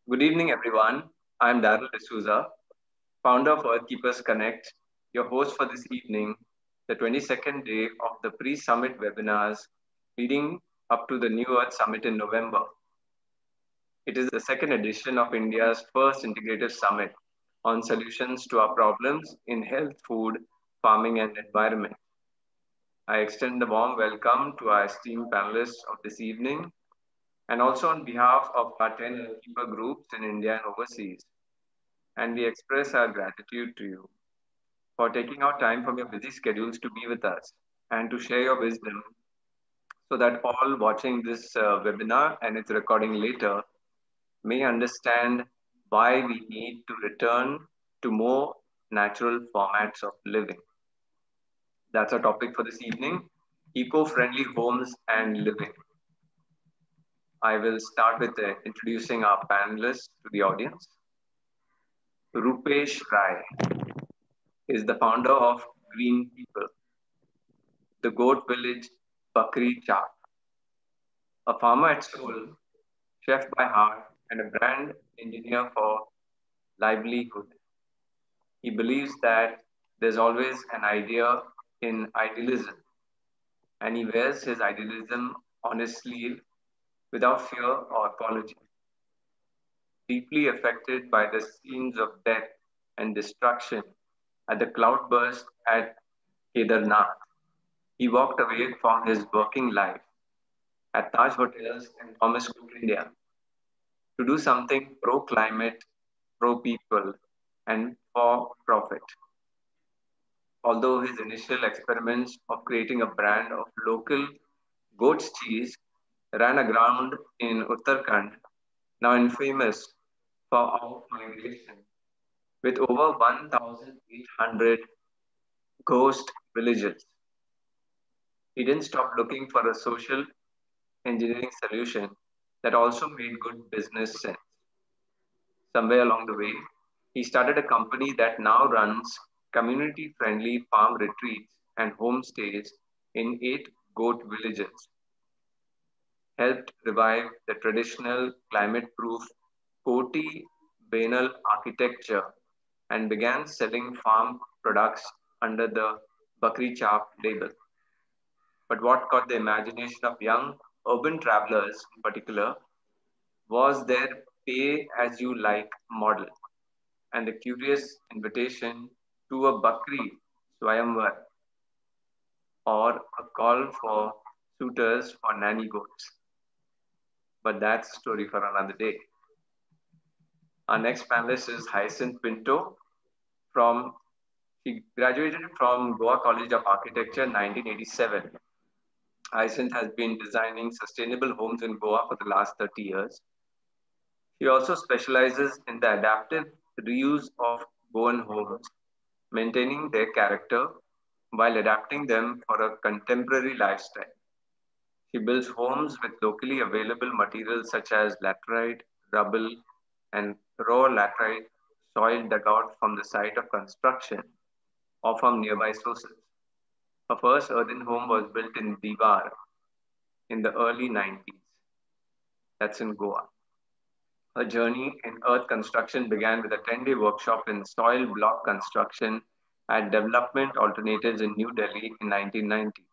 Good evening, everyone. I'm Darrell D'Souza, founder of Earthkeepers Connect, your host for this evening, the 22nd day of the pre summit webinars leading up to the New Earth Summit in November. It is the second edition of India's first integrated summit on solutions to our problems in health, food, farming, and environment. I extend a warm welcome to our esteemed panelists of this evening and also on behalf of our 10 Earthkeeper groups in India and overseas. And we express our gratitude to you for taking out time from your busy schedules to be with us and to share your wisdom so that all watching this webinar and its recording later may understand why we need to return to more natural formats of living. That's our topic for this evening, eco-friendly homes and living. I will start with introducing our panelists to the audience. Roopesh Rai is the founder of Green People, the goat village Bakri Chak, a farmer at soul, chef by heart, and a brand engineer for livelihood. He believes that there's always an idea in idealism, and he wears his idealism on his sleeve without fear or apology. Deeply affected by the scenes of death and destruction at the cloudburst at Kedarnath, he walked away from his working life at Taj Hotels in Thomas Cook, India, to do something pro climate, pro people, and for profit. Although his initial experiments of creating a brand of local goat's cheese ran aground in Uttarakhand, now infamous for out-migration, with over 1,800 ghost villages. He didn't stop looking for a social engineering solution that also made good business sense. Somewhere along the way, he started a company that now runs community friendly farm retreats and homestays in 8 goat villages, helped revive the traditional climate proof Koti Banal architecture, and began selling farm products under the Bakri Chap label. But what caught the imagination of young urban travelers in particular was their pay as you like model and the curious invitation to a Bakri Swayamvar or a call for suitors for nanny goats. But that's a story for another day. Our next panelist is Hyacinth Pinto from she graduated from Goa College of Architecture in 1987. Hyacinth has been designing sustainable homes in Goa for the last 30 years. She also specializes in the adaptive reuse of Goan homes, maintaining their character while adapting them for a contemporary lifestyle. She builds homes with locally available materials such as laterite, rubble, and raw laterite soil dug out from the site of construction or from nearby sources. Her first earthen home was built in Diwar in the early 90s. That's in Goa. Her journey in earth construction began with a 10-day workshop in soil block construction at Development Alternatives in New Delhi in 1990.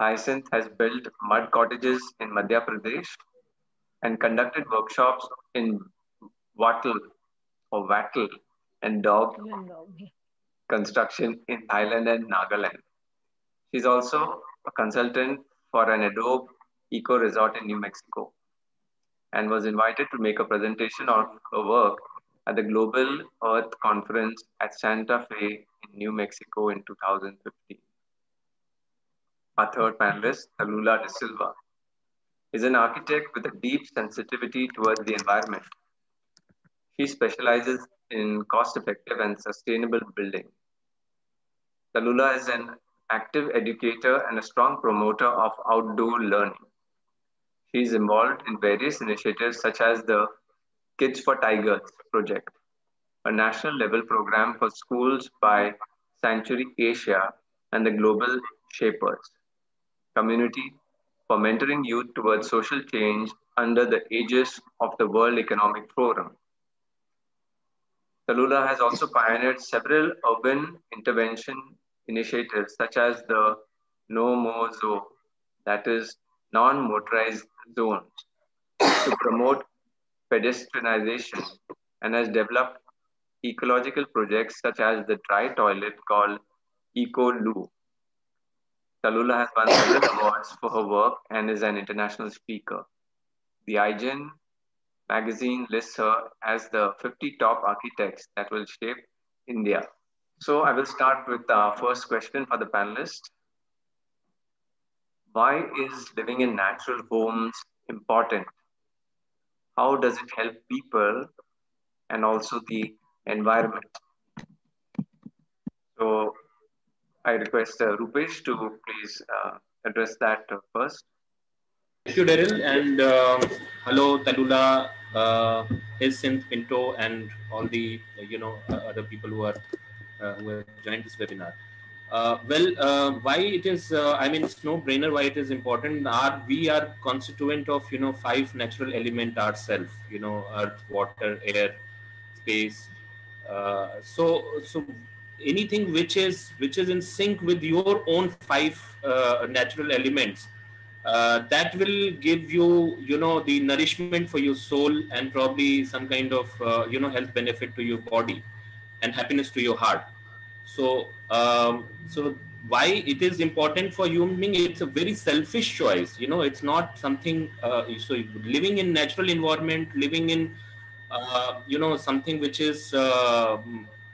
Hyacinth has built mud cottages in Madhya Pradesh and conducted workshops in wattle or wattle and dog construction in Thailand and Nagaland. She's also a consultant for an Adobe eco resort in New Mexico and was invited to make a presentation on her work at the Global Earth Conference at Santa Fe in New Mexico in 2015. Our third panelist, Tallulah De Silva, is an architect with a deep sensitivity towards the environment. She specializes in cost-effective and sustainable building. Tallulah is an active educator and a strong promoter of outdoor learning. She is involved in various initiatives such as the Kids for Tigers project, a national level program for schools by Sanctuary Asia and the Global Shapers community for mentoring youth towards social change under the aegis of the World Economic Forum. Tallulah has also pioneered several urban intervention initiatives such as the No More Zone, that is, non motorized zones, to promote pedestrianization, and has developed ecological projects such as the dry toilet called Eco Loo. Tallulah has won several awards for her work and is an international speaker. The IGN magazine lists her as the 50 top architects that will shape India. So I will start with our first question for the panelists. Why is living in natural homes important? How does it help people and also the environment? So I request Roopesh to please address that first. Thank you, Daryl, and hello, Tallulah, Hyacinth, Pinto, and all the other people who have joined this webinar. Why it is? I mean, it's no brainer. Why it is important? We are constituent of five natural element ourselves. Earth, water, air, space. So anything which is in sync with your own five natural elements, that will give you the nourishment for your soul, and probably some kind of health benefit to your body and happiness to your heart. So why it is important for human being? It's a very selfish choice. It's not something. So living in natural environment, living in something which is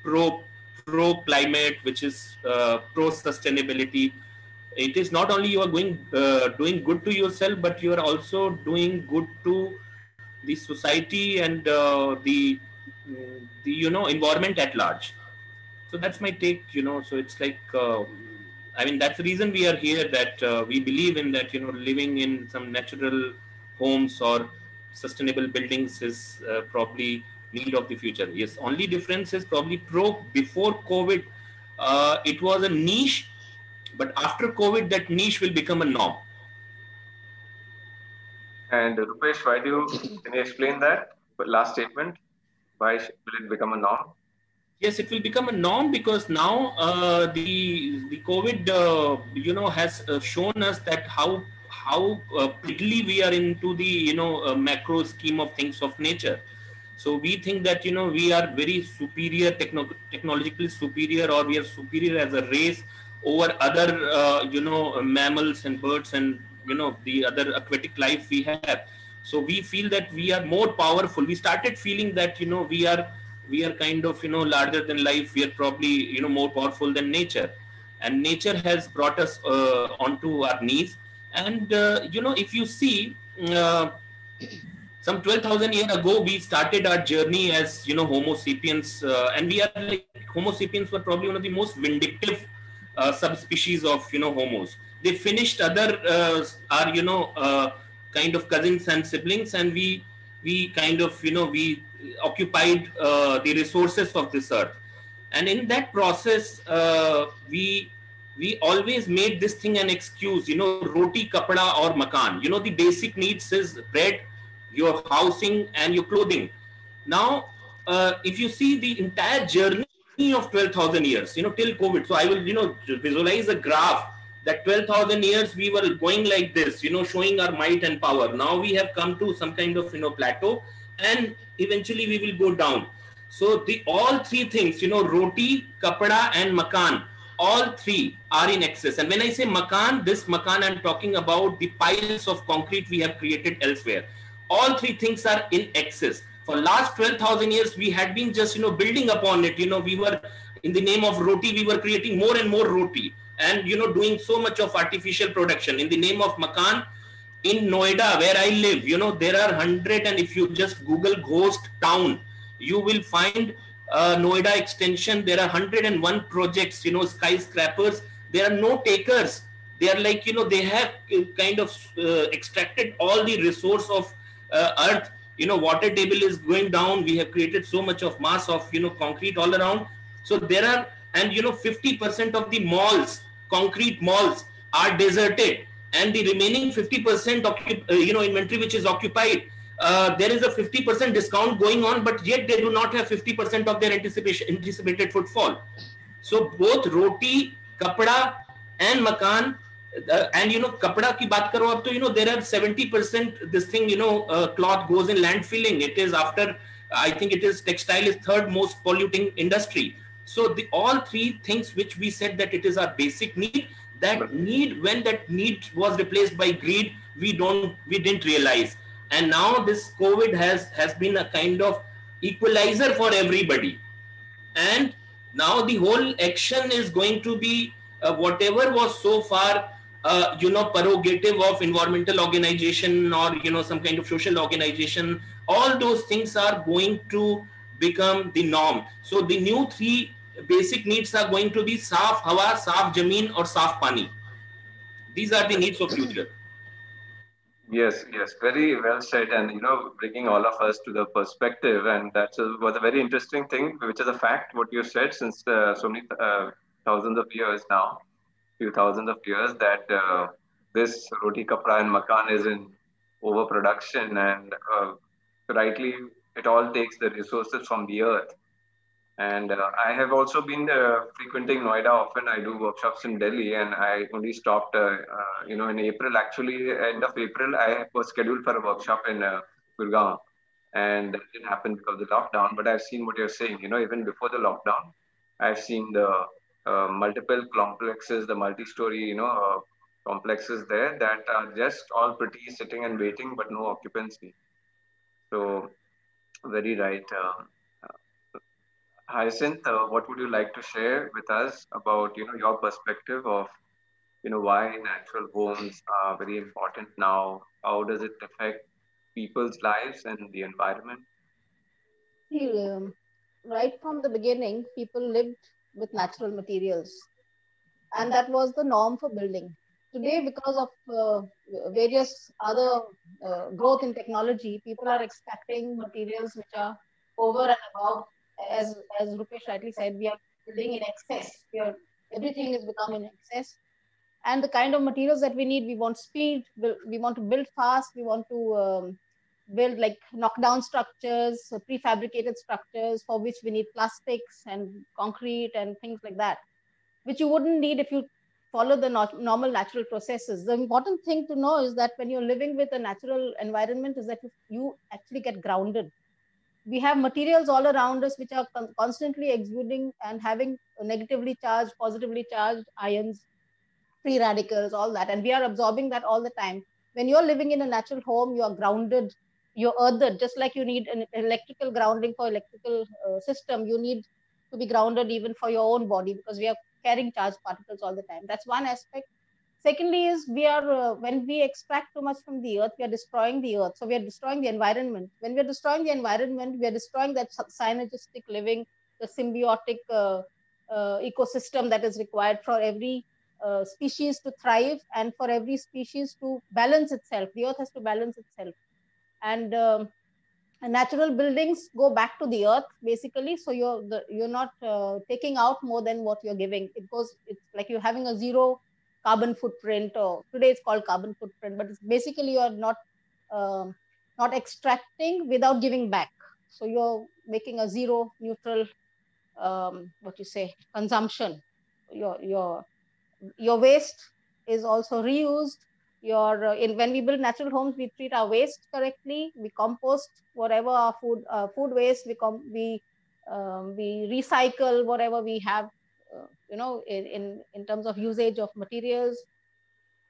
pro pro climate, which is pro sustainability. It is not only you are doing good to yourself, but you are also doing good to the society and the environment at large. So that's my take. So it's like, I mean, that's the reason we are here, that we believe in that, living in some natural homes or sustainable buildings is probably need of the future. Yes, only difference is probably before COVID, it was a niche, but after COVID, that niche will become a norm. And Rupesh, can you explain that last statement? Why will it become a norm? Yes, it will become a norm because now the COVID has shown us that how prettily we are into the macro scheme of things of nature. So we think that we are very superior, technologically superior, or we are superior as a race over other mammals and birds and the other aquatic life we have. So we feel that we are more powerful. We started feeling that we are kind of larger than life. We are probably more powerful than nature, and nature has brought us onto our knees. And if you see, some 12,000 years ago, we started our journey as Homo sapiens, and we are like Homo sapiens were probably one of the most vindictive subspecies of Homos. They finished other our kind of cousins and siblings, and we kind of we occupied the resources of this earth. And in that process, we always made this thing an excuse, roti, kapada, or makan. The basic needs is bread, your housing, and your clothing. Now, if you see the entire journey of 12,000 years, till COVID, so I will, visualize a graph that 12,000 years we were going like this, showing our might and power. Now we have come to some kind of, plateau, and eventually we will go down. So the all three things, roti, kapada, and makan, all three are in excess. And when I say makan, this makan, I'm talking about the piles of concrete we have created elsewhere. All three things are in excess. For last 12,000 years, we had been just, building upon it. We were, in the name of roti, we were creating more and more roti, and, doing so much of artificial production. In the name of makan, in Noida, where I live, there are 100, and if you just Google ghost town, you will find Noida extension. There are 101 projects, skyscrapers. There are no takers. They are like, they have kind of extracted all the resource of earth. Water table is going down. We have created so much of mass of, concrete all around. So there are, and 50% of the malls, concrete malls, are deserted. and the remaining 50% inventory which is occupied, there is a 50% discount going on, but yet they do not have 50% of their anticipated footfall. So both roti, kapda and makan, and kapda ki baat karo ab, to there are 70% this thing, cloth goes in landfilling. It is after, I think it is textile is third most polluting industry. So the all three things which we said that it is our basic need, that need, when that need was replaced by greed, we didn't realize. And now this COVID has been a kind of equalizer for everybody. And now the whole action is going to be, whatever was so far prerogative of environmental organization, or some kind of social organization, all those things are going to become the norm. So the new three basic needs are going to be saaf hawa, saaf zameen, or saaf pani. These are the needs of future. Yes, yes, very well said, and bringing all of us to the perspective, and was a very interesting thing, which is a fact. What you said, since so many thousands of years now, few thousands of years, that this roti, kapra, and makan is in overproduction, and rightly, it all takes the resources from the earth. And I have also been frequenting Noida often. I do workshops in Delhi, and I only stopped, in April. Actually, end of April, I was scheduled for a workshop in Gurgaon, and that didn't happen because of the lockdown. But I've seen what you're saying. Even before the lockdown, I've seen the multiple complexes, the multi-story, complexes there that are just all pretty, sitting and waiting, but no occupancy. So very right. Hyacinth, what would you like to share with us about your perspective of why natural homes are very important now? How does it affect people's lives and the environment? See, right from the beginning, people lived with natural materials, and that was the norm for building. Today, because of various other growth in technology, people are expecting materials which are over and above. As Roopesh rightly said, we are building in excess. Everything is becoming in excess, and the kind of materials that we need, we want speed, we want to build fast, we want to build like knockdown structures, prefabricated structures for which we need plastics and concrete and things like that, which you wouldn't need if you follow the normal natural processes. The important thing to know is that when you're living with a natural environment is that you actually get grounded. We have materials all around us which are constantly exuding and having negatively charged, positively charged ions, free radicals, all that, and we are absorbing that all the time. When you're living in a natural home, you are grounded, you're earthed. Just like you need an electrical grounding for electrical system, you need to be grounded even for your own body, because we are carrying charged particles all the time. That's one aspect. Secondly is we are when we extract too much from the earth, we are destroying the earth, so we are destroying the environment. When we are destroying the environment, we are destroying that synergistic living, the symbiotic ecosystem that is required for every species to thrive, and for every species to balance itself. The earth has to balance itself, and natural buildings go back to the earth basically. So you're not taking out more than what you're giving. It's like you're having a zero carbon footprint, or today it's called carbon footprint, but it's basically you're um, not extracting without giving back. So you're making a zero neutral what you say consumption. Your waste is also reused. When we build natural homes, we treat our waste correctly. We compost whatever our food waste. We recycle whatever we have, in terms of usage of materials.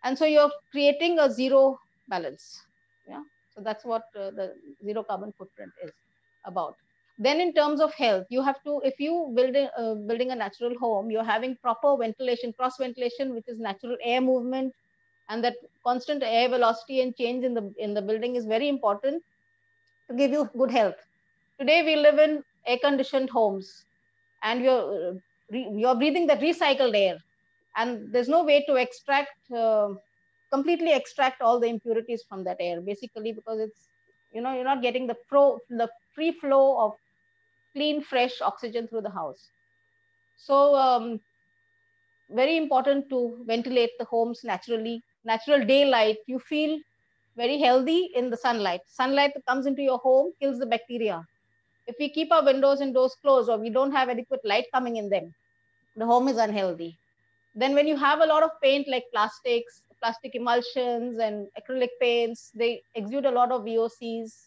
And so you're creating a zero balance. Yeah. So that's what the zero carbon footprint is about. Then in terms of health, you have to, if you building a natural home, you're having proper ventilation, cross ventilation, which is natural air movement, and that constant air velocity and change in the building is very important to give you good health. Today we live in air conditioned homes, and you're breathing that recycled air, and there's no way to completely extract all the impurities from that air, basically, because you're not getting the free flow of clean, fresh oxygen through the house. So very important to ventilate the homes naturally. natural daylight, you feel very healthy in the sunlight. Sunlight that comes into your home kills the bacteria. If we keep our windows and doors closed, or we don't have adequate light coming in them, the home is unhealthy. Then when you have a lot of paint like plastics, plastic emulsions and acrylic paints, they exude a lot of VOCs,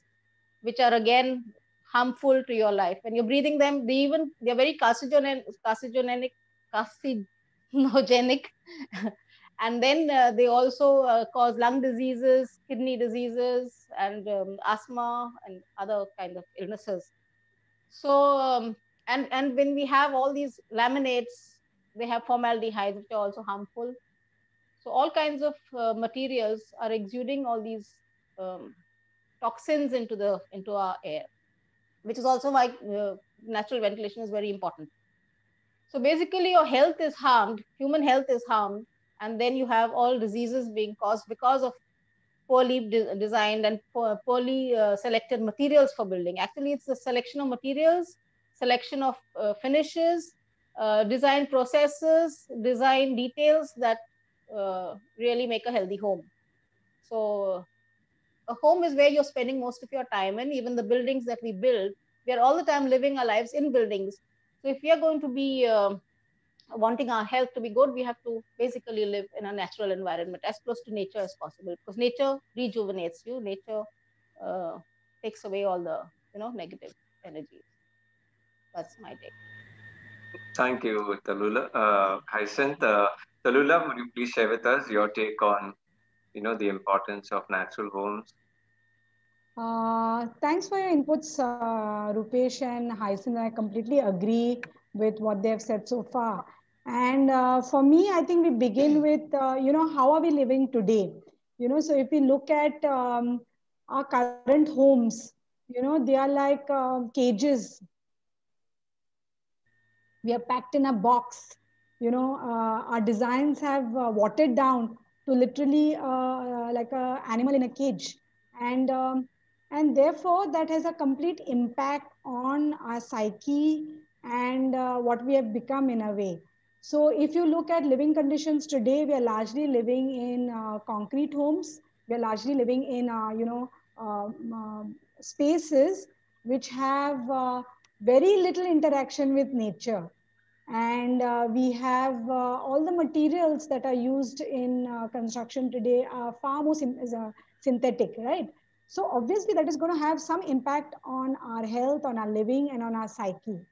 which are again harmful to your life. When you're breathing them, they're very carcinogenic, and then they also cause lung diseases, kidney diseases, and asthma and other kind of illnesses. So and when we have all these laminates, they have formaldehyde, which are also harmful. So all kinds of materials are exuding all these um, toxins into our air, which is also why natural ventilation is very important. So basically, your health is harmed, human health is harmed, and then you have all diseases being caused because of poorly designed and poorly selected materials for building. Actually, it's the selection of materials, selection of finishes, design processes, design details that really make a healthy home. So a home is where you're spending most of your time, and even the buildings that we build, we are all the time living our lives in buildings. So if we are going to be wanting our health to be good, we have to basically live in a natural environment as close to nature as possible, because nature rejuvenates you. Nature uh, takes away all the negative energies. That's my take. Thank you, Tallulah. Hyacinth, Tallulah, would you please share with us your take on, the importance of natural homes? Thanks for your inputs, Roopesh and Hyacinth. I completely agree with what they have said so far. And for me, I think we begin with, how are we living today? So if we look at our current homes, they are like cages. We are packed in a box. Our designs have watered down to literally like an animal in a cage. And and therefore that has a complete impact on our psyche and what we have become in a way. So if you look at living conditions today, we are largely living in concrete homes. We are largely living in spaces which have very little interaction with nature. And we have all the materials that are used in construction today are far more synthetic, right? So obviously that is going to have some impact on our health, on our living, and on our psyche.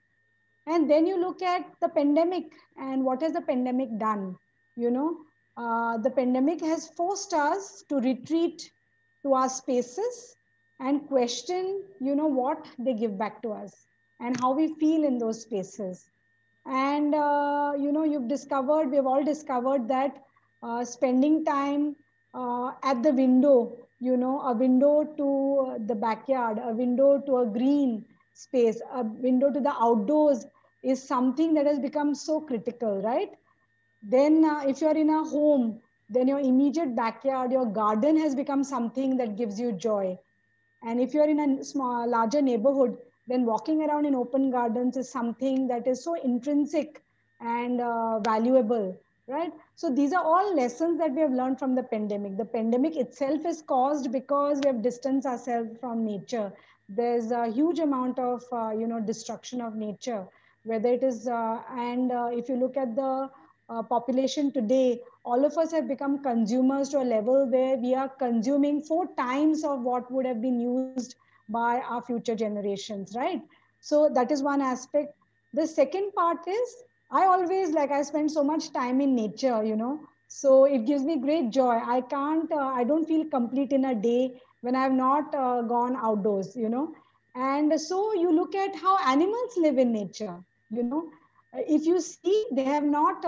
And then you look at the pandemic, and what has the pandemic done? The pandemic has forced us to retreat to our spaces and question, what they give back to us and how we feel in those spaces. And we've all discovered that spending time at the window, a window to the backyard, a window to a green space, a window to the outdoors is something that has become so critical, right? Then if you're in a home, then your immediate backyard, your garden has become something that gives you joy. And if you're in a larger neighborhood, then walking around in open gardens is something that is so intrinsic and valuable, right? So these are all lessons that we have learned from the pandemic. The pandemic itself is caused because we have distanced ourselves from nature. There's a huge amount of, destruction of nature, whether it is, and if you look at the population today, all of us have become consumers to a level where we are consuming 4 times of what would have been used by our future generations, right? So that is one aspect. The second part is, I spend so much time in nature, so it gives me great joy. I don't feel complete in a day when I have not gone outdoors, And so you look at how animals live in nature, if you see, they have not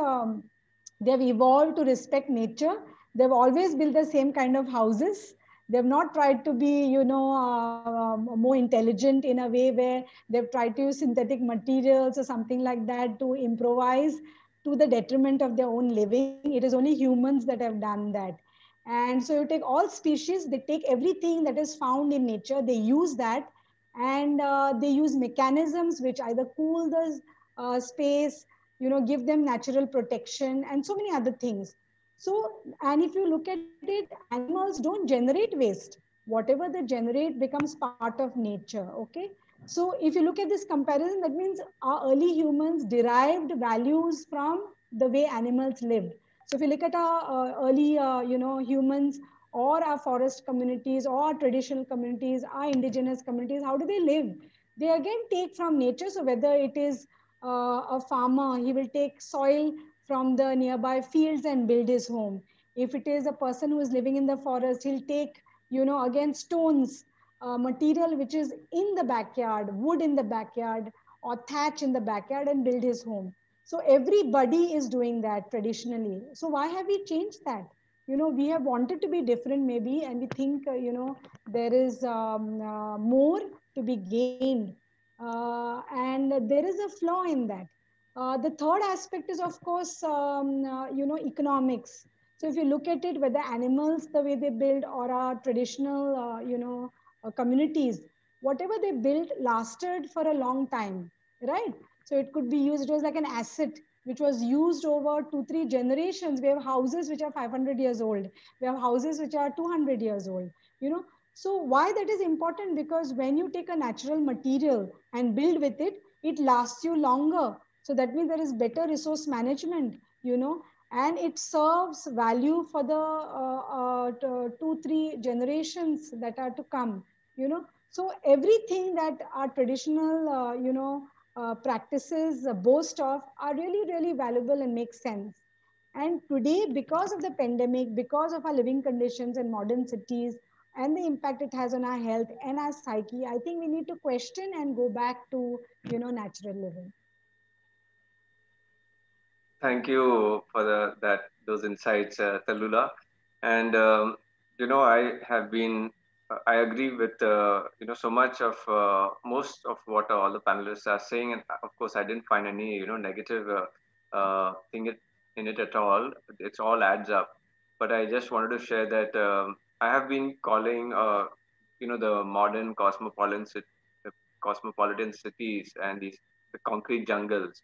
they've evolved to respect nature. They've always built the same kind of houses. They've not tried to be, more intelligent in a way where they've tried to use synthetic materials or something like that to improvise to the detriment of their own living. It is only humans that have done that. And so you take all species, they take everything that is found in nature, they use that, and they use mechanisms which either cool the space, give them natural protection and so many other things. So, and if you look at it, animals don't generate waste. Whatever they generate becomes part of nature. Okay. So, if you look at this comparison, that means our early humans derived values from the way animals lived. So, if you look at our early, humans or our forest communities or traditional communities, our indigenous communities, how do they live? They again take from nature. So, whether it is a farmer, he will take soil from the nearby fields and build his home. If it is a person who is living in the forest, he'll take, again stones, material which is in the backyard, wood in the backyard, or thatch in the backyard, and build his home. So everybody is doing that traditionally. So why have we changed that? We have wanted to be different maybe, and we think, there is more to be gained. And there is a flaw in that. The third aspect is, of course, economics. So if you look at it, whether animals, the way they build, or our traditional, communities, whatever they built lasted for a long time, right? So it could be used, it was like an asset which was used over 2, 3 generations. We have houses which are 500 years old. We have houses which are 200 years old, you know. So why that is important? Because when you take a natural material and build with it, it lasts you longer. So that means there is better resource management, and it serves value for the 2, 3 generations that are to come, So everything that our traditional, practices boast of are really, really valuable and make sense. And today, because of the pandemic, because of our living conditions in modern cities, and the impact it has on our health and our psyche, I think we need to question and go back to, natural living. Thank you for those insights, Tallulah. And I have been, I agree with so much of most of what all the panelists are saying, and of course, I didn't find any negative thing in it at all. It's all adds up. But I just wanted to share that I have been calling the modern cosmopolitan cities and the concrete jungles,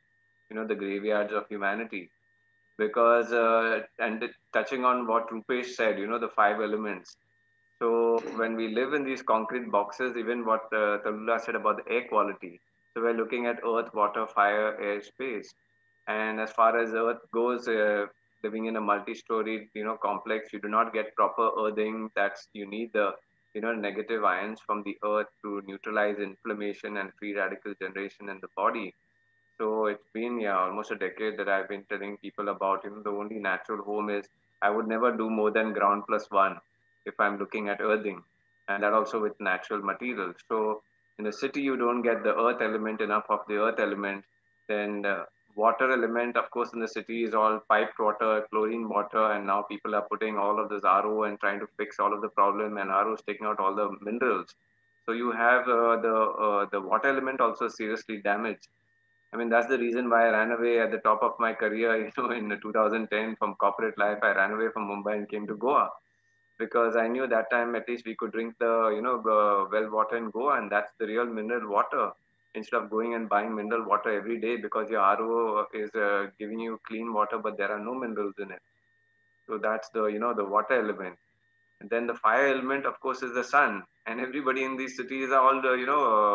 the graveyards of humanity, because touching on what Roopesh said, the five elements. So when we live in these concrete boxes, even what Tallulah said about the air quality, so we're looking at earth, water, fire, air, space. And as far as earth goes, living in a multi-storied complex, you do not get proper earthing. That's you need the negative ions from the earth to neutralize inflammation and free radical generation in the body. So it's been, yeah, almost a decade that I've been telling people about, the only natural home is I would never do more than ground plus one if I'm looking at earthing, and that also with natural materials. So in the city, you don't get the earth element, enough of the earth element. Then the water element, of course, in the city is all piped water, chlorine water, and now people are putting all of this RO and trying to fix all of the problem, and RO is taking out all the minerals. So you have the water element also seriously damaged. I mean, that's the reason why I ran away at the top of my career, in 2010 from corporate life. I ran away from Mumbai and came to Goa because I knew that time at least we could drink the, well water in Goa, and that's the real mineral water instead of going and buying mineral water every day because your RO is giving you clean water, but there are no minerals in it. So that's the water element. And then the fire element, of course, is the sun. And everybody in these cities are all,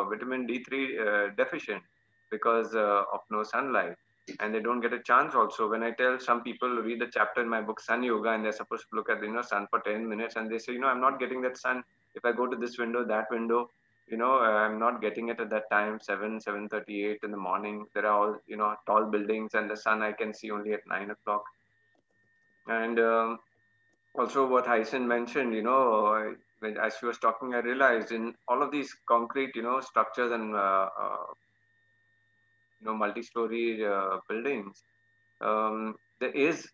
vitamin D3 deficient because of no sunlight. And they don't get a chance also. When I tell some people, read the chapter in my book, Sun Yoga, and they're supposed to look at, sun for 10 minutes. And they say, I'm not getting that sun. If I go to this window, that window, I'm not getting it at that time, 7:38 in the morning. There are all, tall buildings and the sun I can see only at 9 o'clock. And also what Hyacinth mentioned, as she was talking, I realized in all of these concrete, structures and, multi-story buildings, um, there is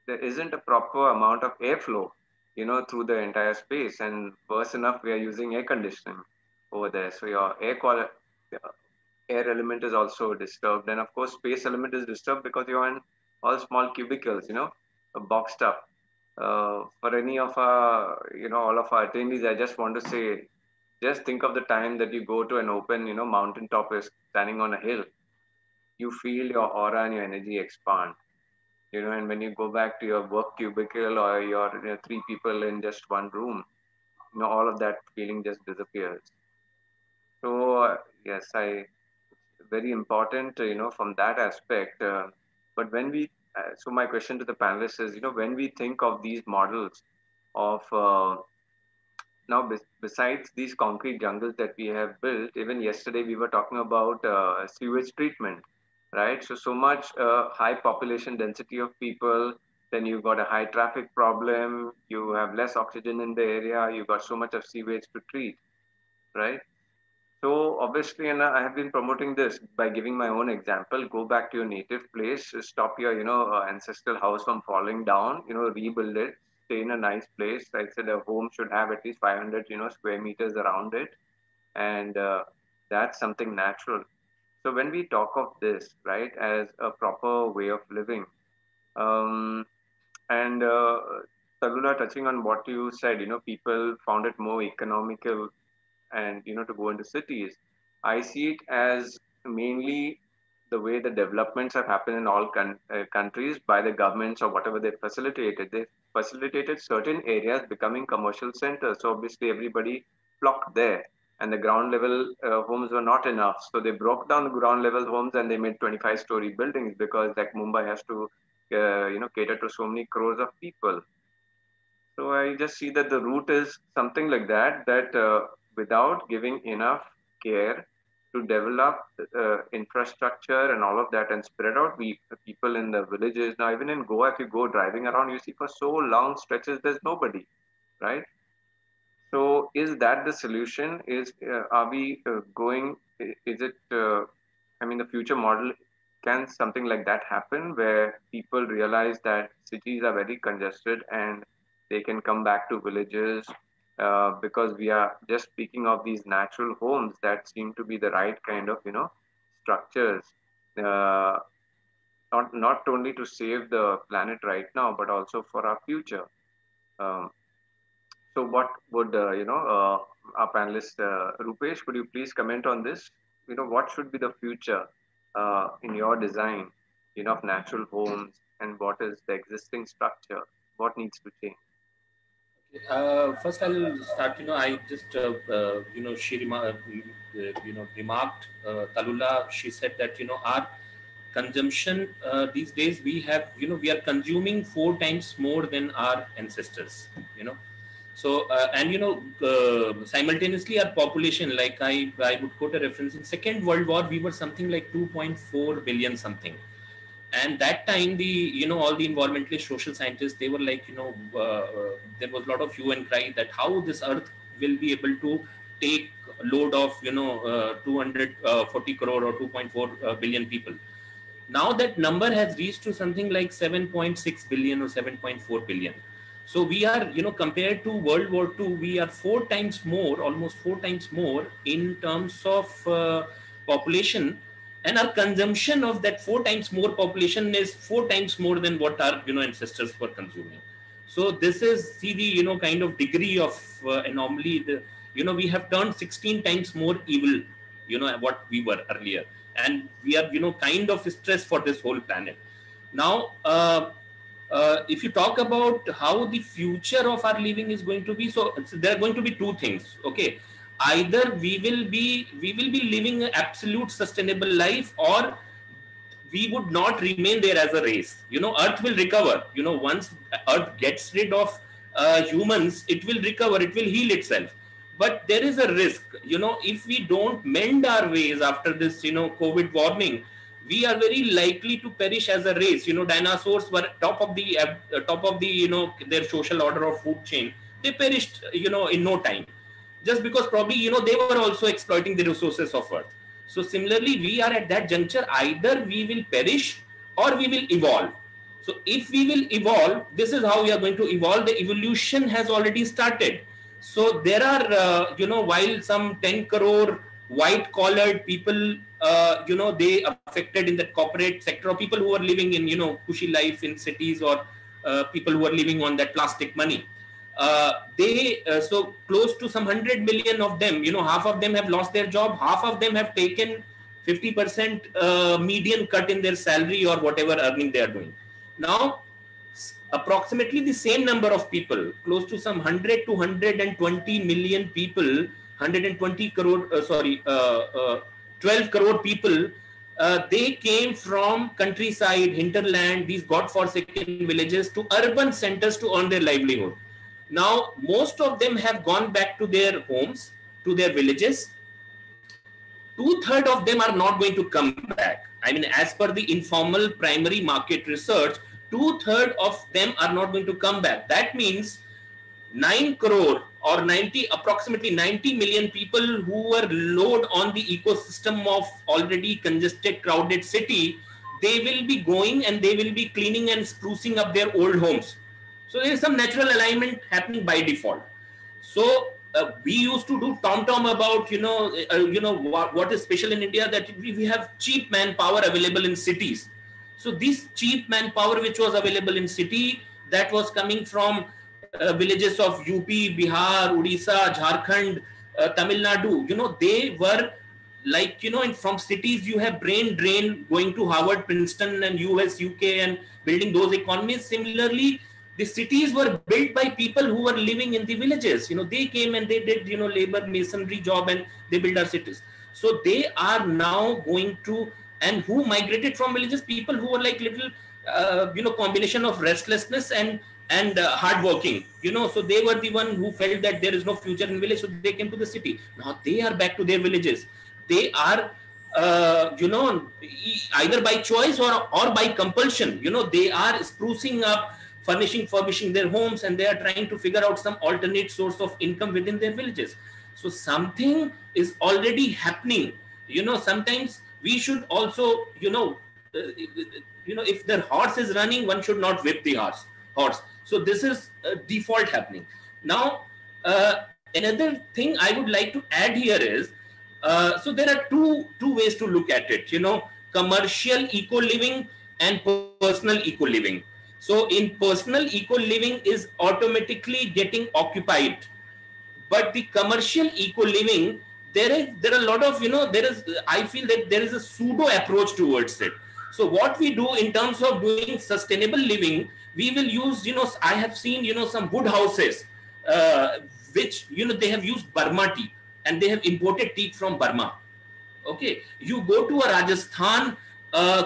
there isn't a proper amount of airflow, through the entire space. And worse enough, we are using air conditioning over there. So your air element is also disturbed. And of course, space element is disturbed because you're in all small cubicles, boxed up. For any of our, all of our attendees, I just want to say, just think of the time that you go to an open, mountaintop, is standing on a hill. You feel your aura and your energy expand. and when you go back to your work cubicle or your 3 people in just one room, all of that feeling just disappears. So yes, I very important, from that aspect. But when we, so my question to the panelists is, when we think of these models of now, besides these concrete jungles that we have built, even yesterday we were talking about sewage treatment, right? So much high population density of people, then you got a high traffic problem, you have less oxygen in the area, you got so much of sewage to treat, right? So obviously, and I have been promoting this by giving my own example. Go back to your native place, stop your ancestral house from falling down. Rebuild it, stay in a nice place. I said a home should have at least 500 square meters around it, and that's something natural. So when we talk of this, right, as a proper way of living, um, and Tallulah, touching on what you said, people found it more economical and to go into cities. I see it as mainly the way the developments have happened in all countries by the governments or whatever they facilitated. They facilitated certain areas becoming commercial centers. So obviously everybody flocked there, and the ground level homes were not enough. So they broke down the ground level homes and they made 25-story buildings, because like Mumbai has to cater to so many crores of people. So I just see that the root is something like that, that without giving enough care to develop infrastructure and all of that and spread out people in the villages. Now, even in Goa, if you go driving around, you see for so long stretches, there's nobody, right? So is that the solution? Are we going, is it, I mean, the future model, can something like that happen where people realize that cities are very congested and they can come back to villages, because we are just speaking of these natural homes that seem to be the right kind of, structures, uh, not only to save the planet right now, but also for our future. Um, so, what would our panelist Roopesh? Could you please comment on this? What should be the future in your design, of natural homes, and what is the existing structure? What needs to change? First, I'll start. I just she remarked, Tallulah. She said that our consumption these days, we are consuming 4 times more than our ancestors. So and simultaneously our population, like I would quote a reference, in Second World War we were something like 2.4 billion something. And that time, all the environmentalist, social scientists, they were like, there was a lot of hue and cry that how this earth will be able to take a load of 240 crore or 2.4 billion people. Now that number has reached to something like 7.6 billion or 7.4 billion. So we are, compared to World War II, we are 4 times more, almost 4 times more in terms of population, and our consumption of that 4 times more population is 4 times more than what our ancestors were consuming. So this is, see, the kind of degree of anomaly. We have turned 16 times more evil, what we were earlier, and we are kind of stressed for this whole planet. Now if you talk about how the future of our living is going to be, so there are going to be two things. Okay, either we will be living an absolute sustainable life, or we would not remain there as a race. Earth will recover. Once Earth gets rid of humans, it will recover, it will heal itself. But there is a risk, if we don't mend our ways after this COVID warming, we are very likely to perish as a race. Dinosaurs were top of the their social order or food chain. They perished in no time, just because probably they were also exploiting the resources of earth. So similarly, we are at that juncture, either we will perish or we will evolve. So if we will evolve, this is how we are going to evolve. The evolution has already started. So there are while some 10 crore white collared people they affected in that corporate sector, or people who are living in cushy life in cities, or people who are living on that plastic money, they so close to some 100 million of them, half of them have lost their job, half of them have taken 50% median cut in their salary or whatever earning they are doing. Now, approximately the same number of people, close to some 100 to 120 million people, 120 crore, 12 crore people, they came from countryside, hinterland, these God-forsaken villages to urban centers to earn their livelihood. Now, most of them have gone back to their homes, to their villages. 2/3 of them are not going to come back. I mean, as per the informal primary market research, 2/3 of them are not going to come back. That means 9 crore or 90, approximately 90 million people who were load on the ecosystem of already congested, crowded city, they will be going and they will be cleaning and sprucing up their old homes. So there is some natural alignment happening by default. So we used to do tom about what is special in India, that we have cheap manpower available in cities. So this cheap manpower which was available in city, that was coming from villages of UP, Bihar, Odisha, Jharkhand, Tamil Nadu. They were like, from cities you have brain drain going to Harvard, Princeton and US, UK and building those economies. Similarly, the cities were built by people who were living in the villages. They came and they did, labor masonry job and they built our cities. So they are now going to, and who migrated from villages, people who were like little, combination of restlessness and hardworking, so they were the one who felt that there is no future in village, so they came to the city. Now they are back to their villages. They are, either by choice or by compulsion, they are sprucing up, furbishing their homes, and they are trying to figure out some alternate source of income within their villages. So something is already happening. Sometimes we should also, if the horse is running, one should not whip the horse. So this is default happening. Now, another thing I would like to add here is, so there are two ways to look at it, commercial eco-living and personal eco-living. So in personal eco-living is automatically getting occupied. But the commercial eco-living, there are a lot of, I feel that there is a pseudo approach towards it. So what we do in terms of doing sustainable living, we will use, I have seen, some wood houses, which, they have used Burma teak and they have imported teak from Burma. Okay. You go to a Rajasthan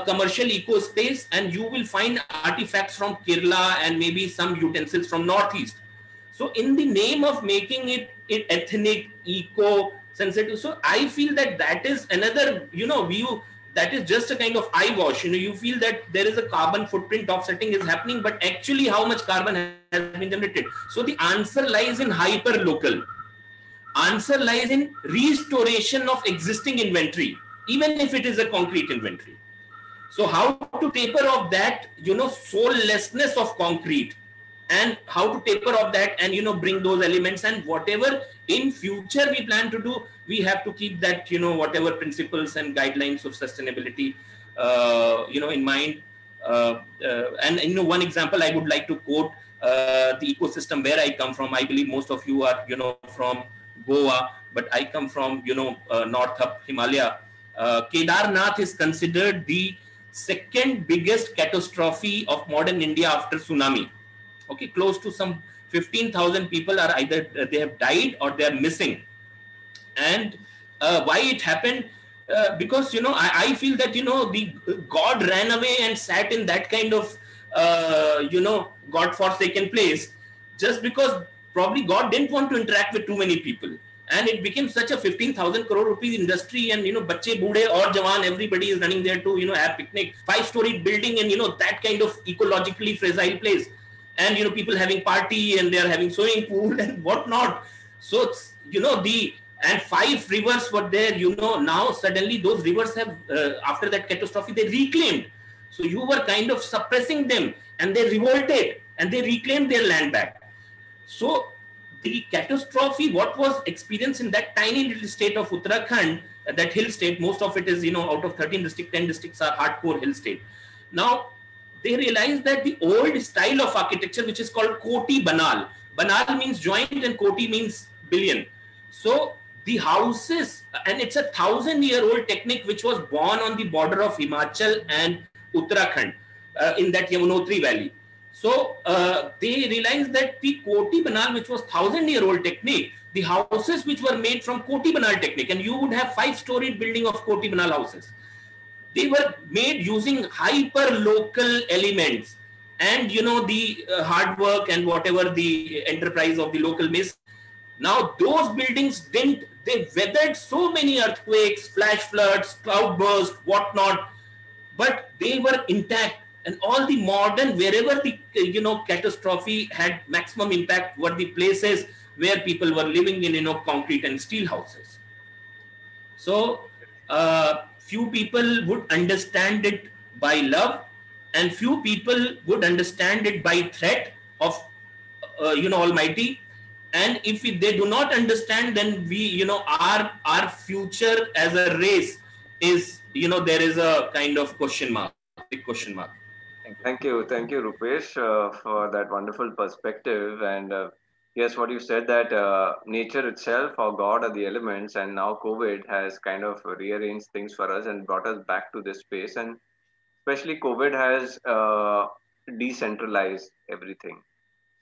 commercial eco space and you will find artifacts from Kerala and maybe some utensils from Northeast. So in the name of making it ethnic, eco sensitive, so I feel that is another, view that is just a kind of eyewash. You feel that there is a carbon footprint offsetting is happening, but actually how much carbon has been generated. So the answer lies in hyper local. Answer lies in restoration of existing inventory, even if it is a concrete inventory. So how to taper off that, soullessness of concrete, and how to taper off that and, bring those elements, and whatever in future we plan to do, we have to keep that, whatever principles and guidelines of sustainability, in mind. And, one example I would like to quote, the ecosystem where I come from. I believe most of you are, from Goa, but I come from, north up Himalaya. Kedarnath is considered the second biggest catastrophe of modern India after tsunami. Okay, close to some 15,000 people are either they have died or they are missing. And why it happened? Because, I feel that, the God ran away and sat in that kind of, God-forsaken place, just because probably God didn't want to interact with too many people. And it became such a 15,000 crore rupees industry, and, bache, bude or jawan, everybody is running there to, have picnic, 5-story building, and, that kind of ecologically fragile place. And, people having party and they are having swimming pool and whatnot. So, and 5 rivers were there, now suddenly those rivers have, after that catastrophe, they reclaimed. So you were kind of suppressing them and they revolted and they reclaimed their land back. So the catastrophe, what was experienced in that tiny little state of Uttarakhand, that hill state, most of it is, out of 13 districts, 10 districts are hardcore hill state. Now, they realized that the old style of architecture, which is called Koti Banal. Banal means joint and Koti means billion. So the houses, and it's a 1,000-year-old technique which was born on the border of Himachal and Uttarakhand. in that Yamunotri valley. So they realized that the Koti Banal, which was 1,000-year-old technique, the houses which were made from Koti Banal technique, and you would have 5-storied building of Koti Banal houses. They were made using hyper local elements, and the hard work and whatever the enterprise of the local mason. Now those buildings didn't, they weathered so many earthquakes, flash floods, cloudburst, whatnot, but they were intact. And all the modern, wherever the catastrophe had maximum impact, were the places where people were living in concrete and steel houses. So few people would understand it by love, and few people would understand it by threat of Almighty. And if they do not understand, then we our future as a race is, there is a kind of question mark, big question mark. Thank you, Rupesh, for that wonderful perspective. And yes, what you said, that nature itself or God are the elements, and now COVID has kind of rearranged things for us and brought us back to this space. And especially COVID has decentralized everything.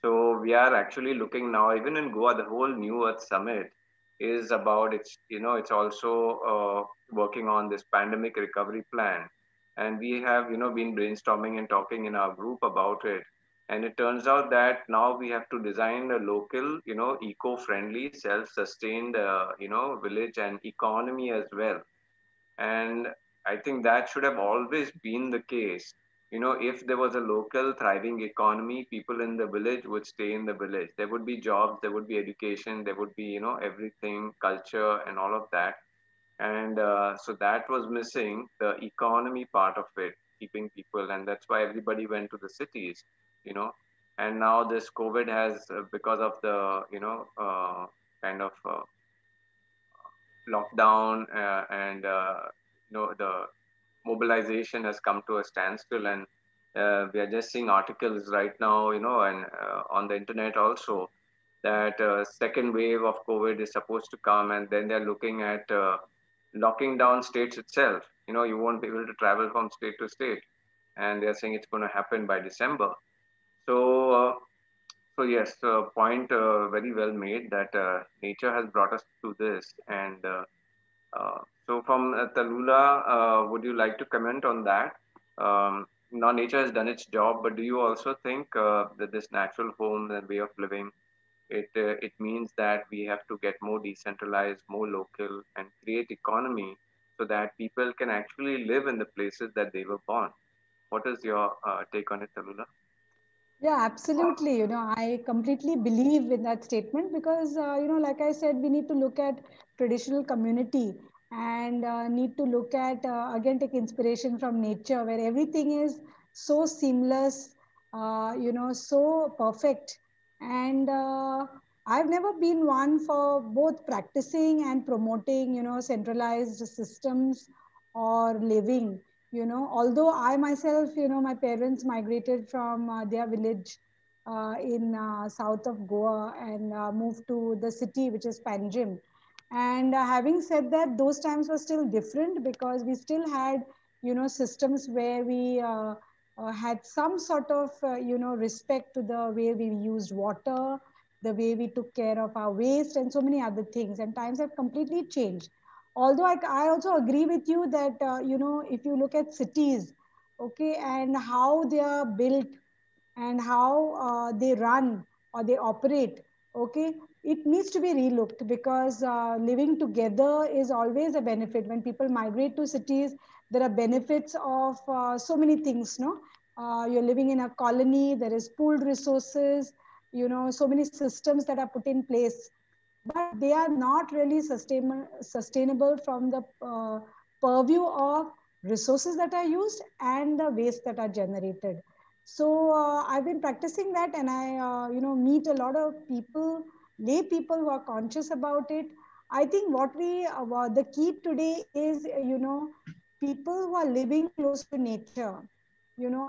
So we are actually looking now, even in Goa, the whole New Earth Summit is about, it's also working on this pandemic recovery plan, and we have been brainstorming and talking in our group about it. And it turns out that now we have to design a local, eco-friendly, self-sustained, village and economy as well. And I think that should have always been the case. If there was a local thriving economy, people in the village would stay in the village. There would be jobs, there would be education, there would be, everything, culture, and all of that. And so that was missing, the economy part of it, keeping people. And that's why everybody went to the cities, you know. And now this COVID has, because of the, kind of lockdown and the mobilization has come to a standstill. And we are just seeing articles right now, and on the internet also, that second wave of COVID is supposed to come, and then they're looking at locking down states itself. You won't be able to travel from state to state, and they're saying it's going to happen by December. So so yes, point very well made, that nature has brought us to this. And so from Tallulah, would you like to comment on that? Now nature has done its job, but do you also think that this natural home and way of living, it means that we have to get more decentralized, more local, and create economy so that people can actually live in the places that they were born? What is your take on it, Tallulah? Yeah, absolutely. I completely believe in that statement because, like I said, we need to look at traditional community and need to look at, again, take inspiration from nature where everything is so seamless, so perfect. And I've never been one for both practicing and promoting, centralized systems or living. Although I myself, my parents migrated from their village in south of Goa and moved to the city, which is Panjim. And having said that, those times were still different because we still had, systems where we had some sort of, respect to the way we used water, the way we took care of our waste, and so many other things. And times have completely changed. Although I also agree with you that, if you look at cities, okay, and how they are built and how they run or they operate, okay, it needs to be relooked because living together is always a benefit. When people migrate to cities, there are benefits of so many things, no? You're living in a colony, there is pooled resources, so many systems that are put in place, but they are not really sustainable from the purview of resources that are used and the waste that are generated. So I've been practicing that, and I, meet a lot of people, lay people who are conscious about it. I think what the key today is, people who are living close to nature.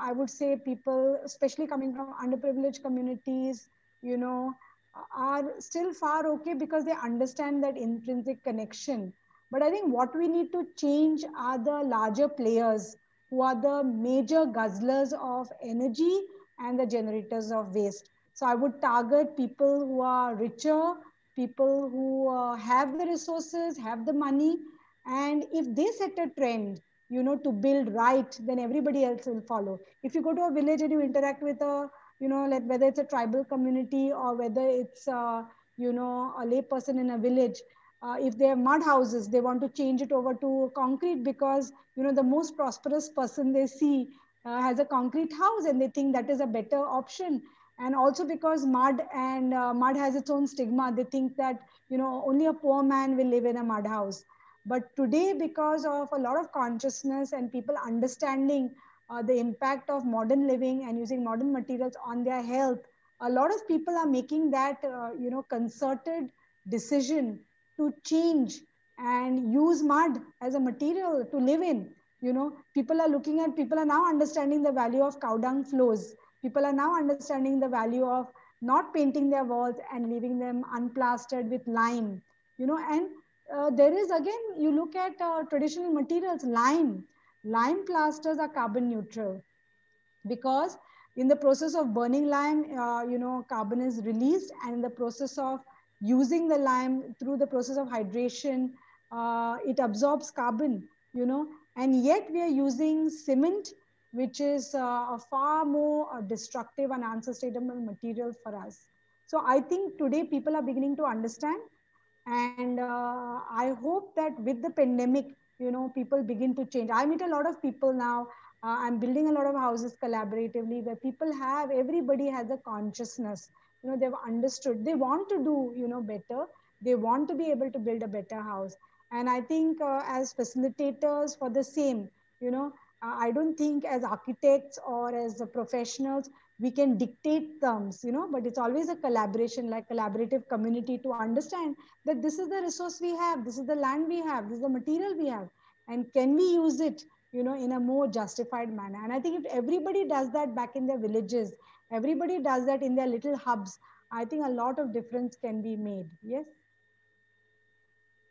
I would say people, especially coming from underprivileged communities, you know, are still far okay because they understand that intrinsic connection. But I think what we need to change are the larger players, who are the major guzzlers of energy and the generators of waste. So I would target people who are richer, people who have the resources, have the money, and if they set a trend, to build right, then everybody else will follow. If you go to a village and you interact with a, like whether it's a tribal community or whether it's a lay person in a village, if they have mud houses, they want to change it over to concrete because the most prosperous person they see has a concrete house, and they think that is a better option. And also because mud has its own stigma, they think that only a poor man will live in a mud house. But today, because of a lot of consciousness and people understanding the impact of modern living and using modern materials on their health, a lot of people are making that concerted decision to change and use mud as a material to live in. People are now understanding the value of cow dung floors. People are now understanding the value of not painting their walls and leaving them unplastered with lime. And there is, again, you look at traditional materials, lime plasters are carbon neutral, because in the process of burning lime, carbon is released, and in the process of using the lime through the process of hydration, it absorbs carbon, and yet we are using cement, which is a far more destructive and unsustainable material for us. So I think today people are beginning to understand, and I hope that with the pandemic, people begin to change. I meet a lot of people now. I'm building a lot of houses collaboratively where everybody has a consciousness. They've understood, they want to do better, they want to be able to build a better house. And I think as facilitators for the same, I don't think as architects or as professionals we can dictate terms, but it's always a collaboration, like collaborative community, to understand that this is the resource we have, this is the land we have, this is the material we have, and can we use it, in a more justified manner. And I think if everybody does that back in their villages, everybody does that in their little hubs, I think a lot of difference can be made. Yes.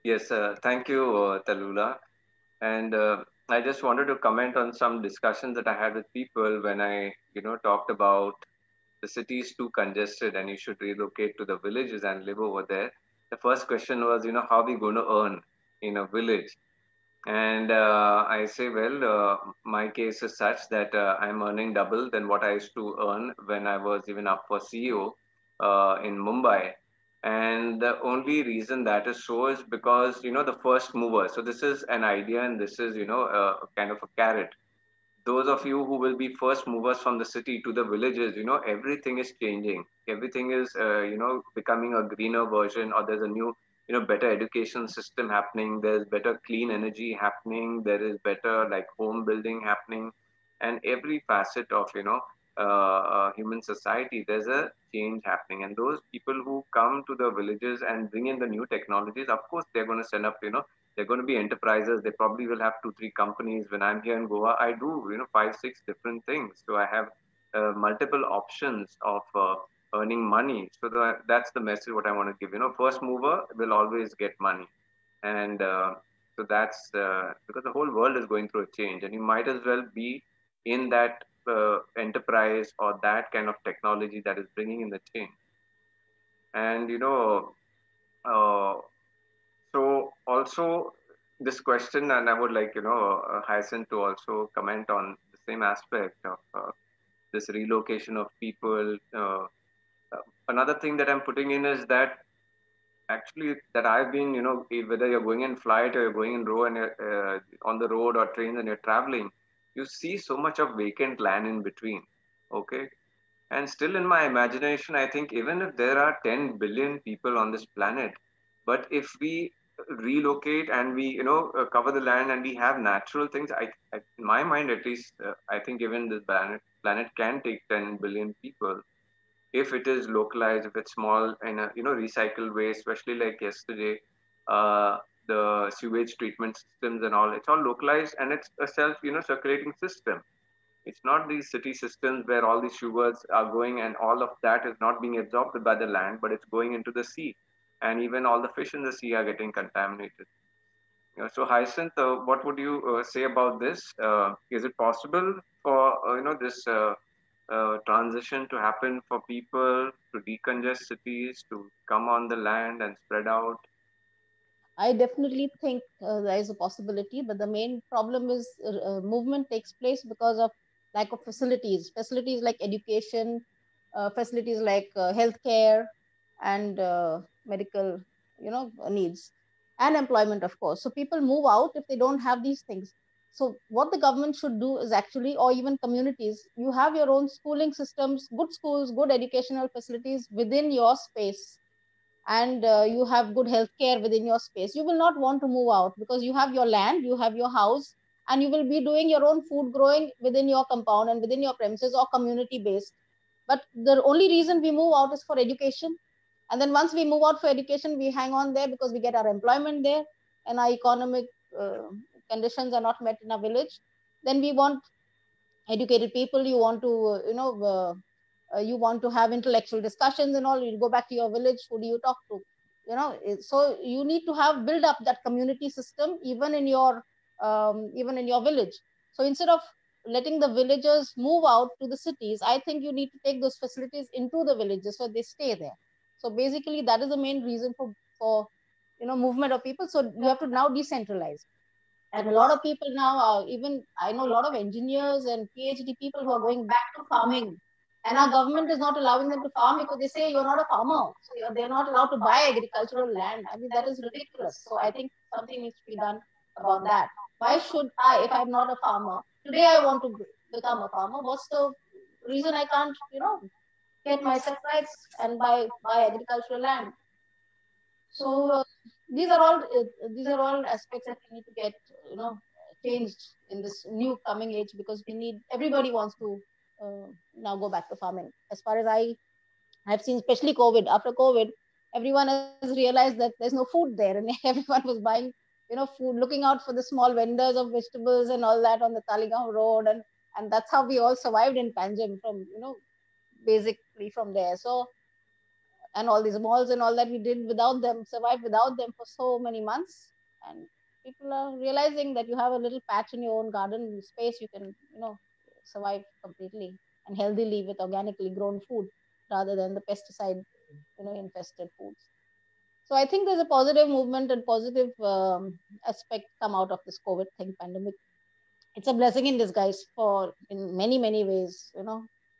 Yes, thank you, Tallulah. And I just wanted to comment on some discussions that I had with people when I, talked about the city is too congested and you should relocate to the villages and live over there. The first question was, how are we going to earn in a village? And I say, well, my case is such that I'm earning double than what I used to earn when I was even up for CEO in Mumbai. And the only reason that is so is because, the first mover. So this is an idea, and this is, kind of a carrot. Those of you who will be first movers from the city to the villages, everything is changing. Everything is, becoming a greener version, or there's a new, better education system happening. There's better clean energy happening. There is better like home building happening, and every facet of, human society, there's a change happening. And those people who come to the villages and bring in the new technologies, of course, they're going to set up, they're going to be enterprises. They probably will have 2 3 companies. When I'm here in Goa, I do 5 6 different things, so I have multiple options of earning money. So that's the message what I want to give. First mover will always get money. And so that's because the whole world is going through a change, and you might as well be in that enterprise or that kind of technology that is bringing in the change. And uh, so also this question, and I would like Hyacinth to also comment on the same aspect of this relocation of people. Another thing that I'm putting in is that actually that I've been, whether you're going in flight or you're going in row and you're on the road or trains and you're traveling, you see so much of vacant land in between. Okay. And still in my imagination, I think even if there are 10 billion people on this planet, but if we relocate and we, cover the land and we have natural things, in my mind at least, I think even this planet can take 10 billion people if it is localized, if it's small in a, recycled way, especially like yesterday, the sewage treatment systems and all, it's all localized and it's a self, circulating system. It's not these city systems where all these sugars are going and all of that is not being absorbed by the land, but it's going into the sea. And even all the fish in the sea are getting contaminated. So Hyacinth, what would you say about this? Is it possible for this transition to happen for people to decongest cities, to come on the land and spread out? I definitely think there is a possibility, but the main problem is movement takes place because of lack of facilities. Facilities like education, facilities like healthcare, and medical, needs, and employment, of course. So people move out if they don't have these things. So what the government should do is actually, or even communities, you have your own schooling systems, good schools, good educational facilities within your space, and you have good healthcare within your space. You will not want to move out because you have your land, you have your house, and you will be doing your own food growing within your compound and within your premises or community based. But the only reason we move out is for education. And then once we move out for education, we hang on there because we get our employment there, and our economic uh, conditions are not met in a village. Then we want educated people, you want to you want to have intellectual discussions and all, you go back to your village, who do you talk to? So you need to have build up that community system even in your village. So instead of letting the villagers move out to the cities, I think you need to take those facilities into the villages so they stay there. So basically that is the main reason for movement of people. So you have to now decentralize. And a lot of people now are, even I know a lot of engineers and PhD people who are going back to farming, and our government is not allowing them to farm because they say you're not a farmer, so they're not allowed to buy agricultural land. I mean, that is ridiculous. So I think something needs to be done about that. Why should I, if I'm not a farmer today, I want to become a farmer? What's the reason I can't get myself rights and buy agricultural land? So these are all aspects that we need to get you know changed in this new coming age, because we need, everybody wants to now go back to farming. As far as I've seen, especially COVID, after COVID, everyone has realized that there's no food there, and everyone was buying food, looking out for the small vendors of vegetables and all that on the Taligaon road, and that's how we all survived in Panjim, from basically from there. So, and all these malls and all that, we did without them, survived without them for so many months. And people are realizing that you have a little patch in your own garden space, you can survive completely and healthily with organically grown food rather than the pesticide infested foods. So I think there's a positive movement and positive aspect come out of this COVID thing, pandemic. It's a blessing in disguise for in many ways.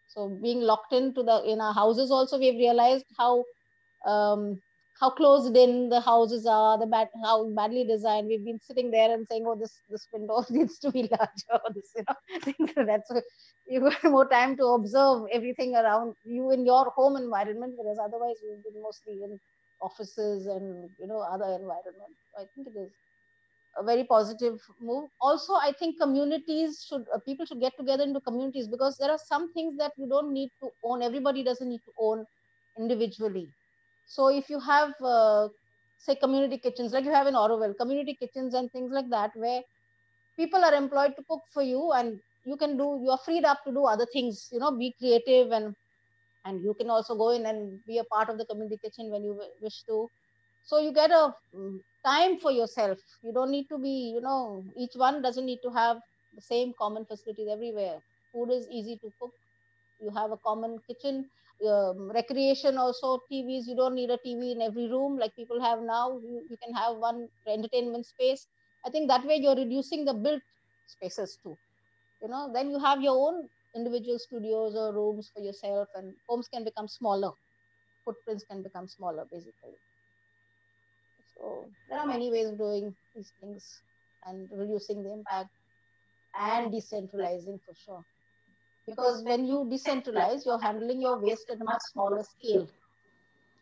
So being locked into in our houses also, we've realized um, how closed in the houses are, how badly designed. We've been sitting there and saying, "Oh, this window needs to be larger." This, things like that. So you have more time to observe everything around you in your home environment, whereas otherwise we've been mostly in offices and other environments. I think it is a very positive move. Also, I think communities should people should get together into communities, because there are some things that you don't need to own. Everybody doesn't need to own individually. So if you have, say, community kitchens, like you have in Oroville, community kitchens and things like that, where people are employed to cook for you, and you are freed up to do other things, be creative, and you can also go in and be a part of the community kitchen when you wish to. So you get a time for yourself. You don't need to be, each one doesn't need to have the same common facilities everywhere. Food is easy to cook. You have a common kitchen. Recreation also, TVs, you don't need a TV in every room like people have now. You can have one entertainment space. I think that way you're reducing the built spaces too. Then you have your own individual studios or rooms for yourself, and homes can become smaller. Footprints can become smaller, basically. So there are many ways of doing these things and reducing the impact and decentralizing for sure. Because when you decentralize, you're handling your waste at a much smaller scale.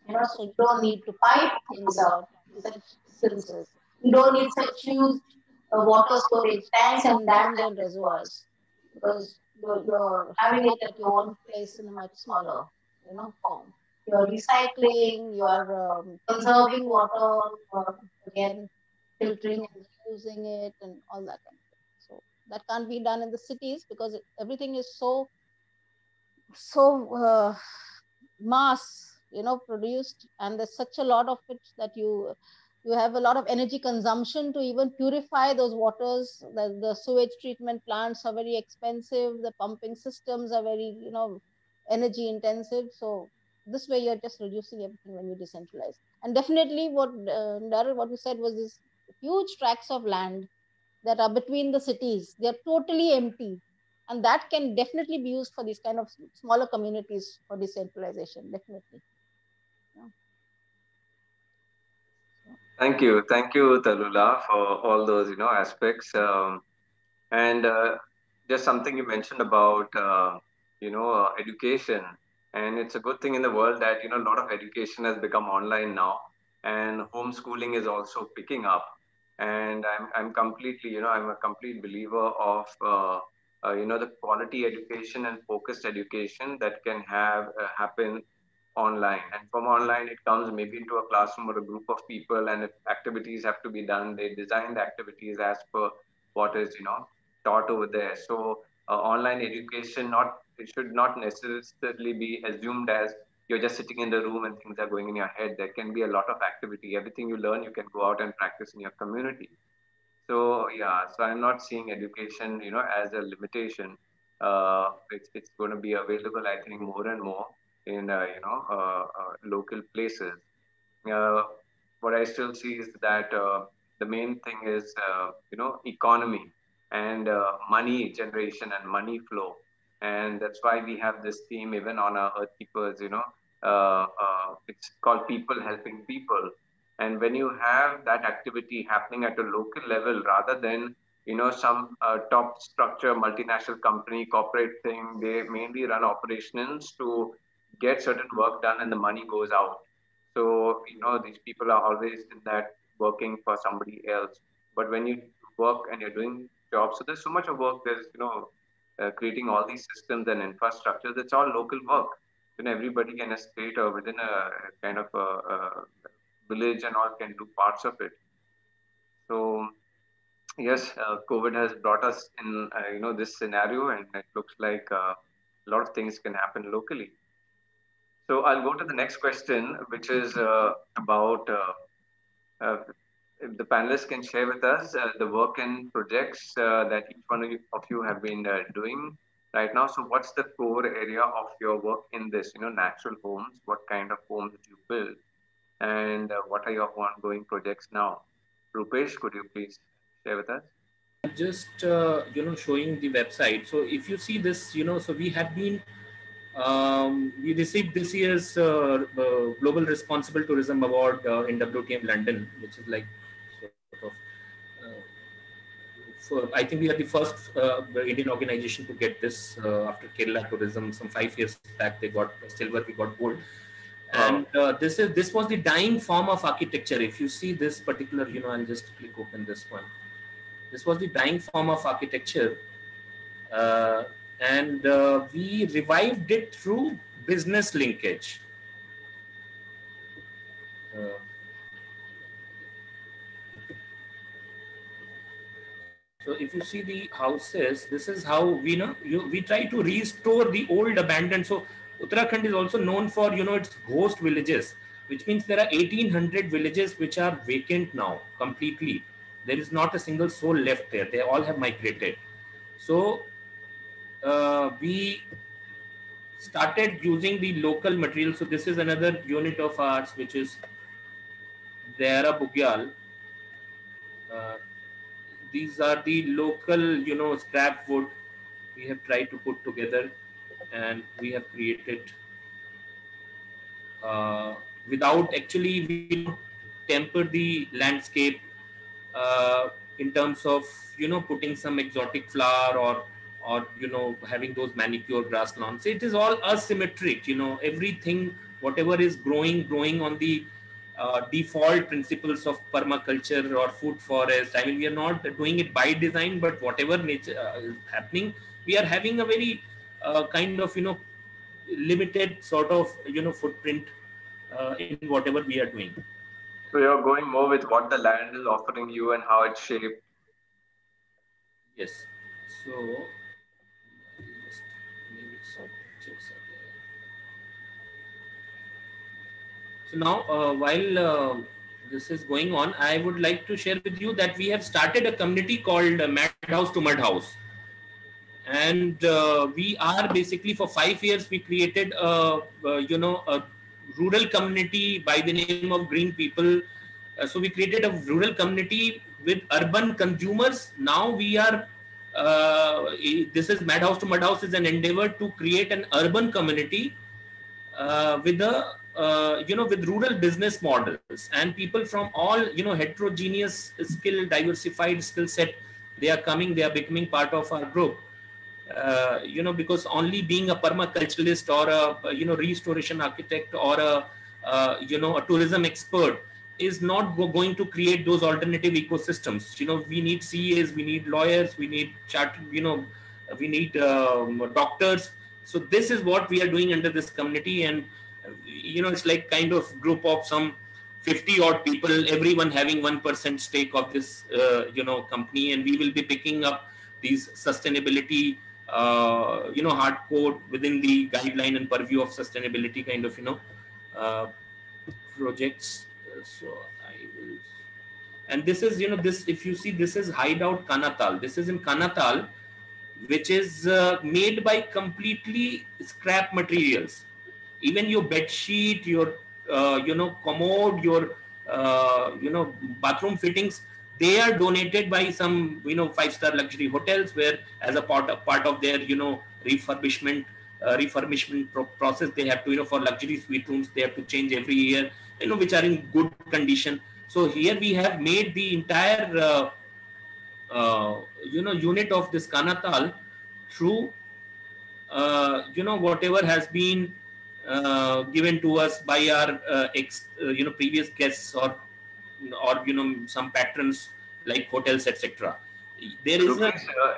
So you don't need to pipe things out to such distances. You don't need such huge water storage tanks and dams and reservoirs, because you're having it at your own place in a much smaller, form. You're recycling, you're conserving water, you're again filtering and using it and all that kind of thing. So that can't be done in the cities because everything is so mass produced, and there's such a lot of it that You have a lot of energy consumption to even purify those waters. The sewage treatment plants are very expensive. The pumping systems are very, energy intensive. So this way you're just reducing everything when you decentralize. And definitely what, Darrell, what you said was this huge tracts of land that are between the cities. They're totally empty. And that can definitely be used for these kind of smaller communities for decentralization, definitely. Yeah. Thank you, Tallulah, for all those aspects. And just something you mentioned about education, and it's a good thing in the world that a lot of education has become online now, and homeschooling is also picking up. And I'm completely I'm a complete believer of the quality education and focused education that can have happen online. And from online, it comes maybe into a classroom or a group of people, and if activities have to be done, they design the activities as per what is taught over there. So online education, not it should not necessarily be assumed as you're just sitting in the room and things are going in your head. There can be a lot of activity. Everything you learn, you can go out and practice in your community. So yeah, so I'm not seeing education, as a limitation. It's going to be available, I think, more and more in local places. Uh, what I still see is that the main thing is economy and money generation and money flow, and that's why we have this theme even on our Earth Keepers. It's called people helping people, and when you have that activity happening at a local level rather than some top structure multinational company corporate thing, they mainly run operations to get certain work done and the money goes out. So, these people are always in that working for somebody else. But when you work and you're doing jobs, so there's so much of work, there's, creating all these systems and infrastructure, that's all local work. Everybody in a state or within a kind of a village and all can do parts of it. So, yes, COVID has brought us in, this scenario, and it looks like a lot of things can happen locally. So I'll go to the next question, which is about uh, if the panelists can share with us the work and projects that each one of you have been doing right now. So what's the core area of your work in this, natural homes? What kind of homes do you build? And what are your ongoing projects now? Roopesh, could you please share with us? Just showing the website. So if you see this, so we have been we received this year's Global Responsible Tourism Award in WTM London, which is like sort of I think we are the first Indian organization to get this after Kerala Tourism. Some 5 years back, they got silver, we got gold. And this was the dying form of architecture. If you see this particular, I'll just click open this one. This was the dying form of architecture, and we revived it through business linkage. So if you see the houses, this is how we try to restore the old abandoned. So Uttarakhand is also known for its ghost villages, which means there are 1800 villages which are vacant now completely. There is not a single soul left there. They all have migrated. So we started using the local material. So this is another unit of ours, which is Dera Bugyal. Uh, these are the local, scrap wood we have tried to put together, and we have created without actually we temper the landscape in terms of putting some exotic flower or having those manicure grass lawns. It is all asymmetric, everything whatever is growing on the default principles of permaculture or food forest. I mean, we are not doing it by design, but whatever nature is happening, we are having a very kind of limited sort of footprint in whatever we are doing. So you're going more with what the land is offering you and how it's shaped. Yes. So just maybe some pictures are there. So now while this is going on, I would like to share with you that we have started a community called Madhouse to Mud House. And we are basically, for 5 years, we created a rural community by the name of Green People. So we created a rural community with urban consumers. Now we are, this is Madhouse to Mud House is an endeavor to create an urban community with a with rural business models, and people from all heterogeneous skill, diversified skill set, they are coming, they are becoming part of our group. Because only being a permaculturalist or a restoration architect or a tourism expert is not going to create those alternative ecosystems. We need CAs, we need lawyers, we need chartered, we need doctors. So this is what we are doing under this community, and it's like kind of group of some 50 odd people, everyone having 1% stake of this company, and we will be picking up these sustainability hardcore within the guideline and purview of sustainability kind of uh, projects. So I will, and this is this, if you see, this is Hideout Kanatal. This is in Kanatal, which is made by completely scrap materials. Even your bed sheet, your commode, your bathroom fittings, they are donated by some 5-star luxury hotels, where as a part of their refurbishment process, they have to, for luxury suite rooms, they have to change every year, which are in good condition. So here we have made the entire unit of this Kanatal through whatever has been given to us by our previous guests, or some patrons like hotels, etc. There is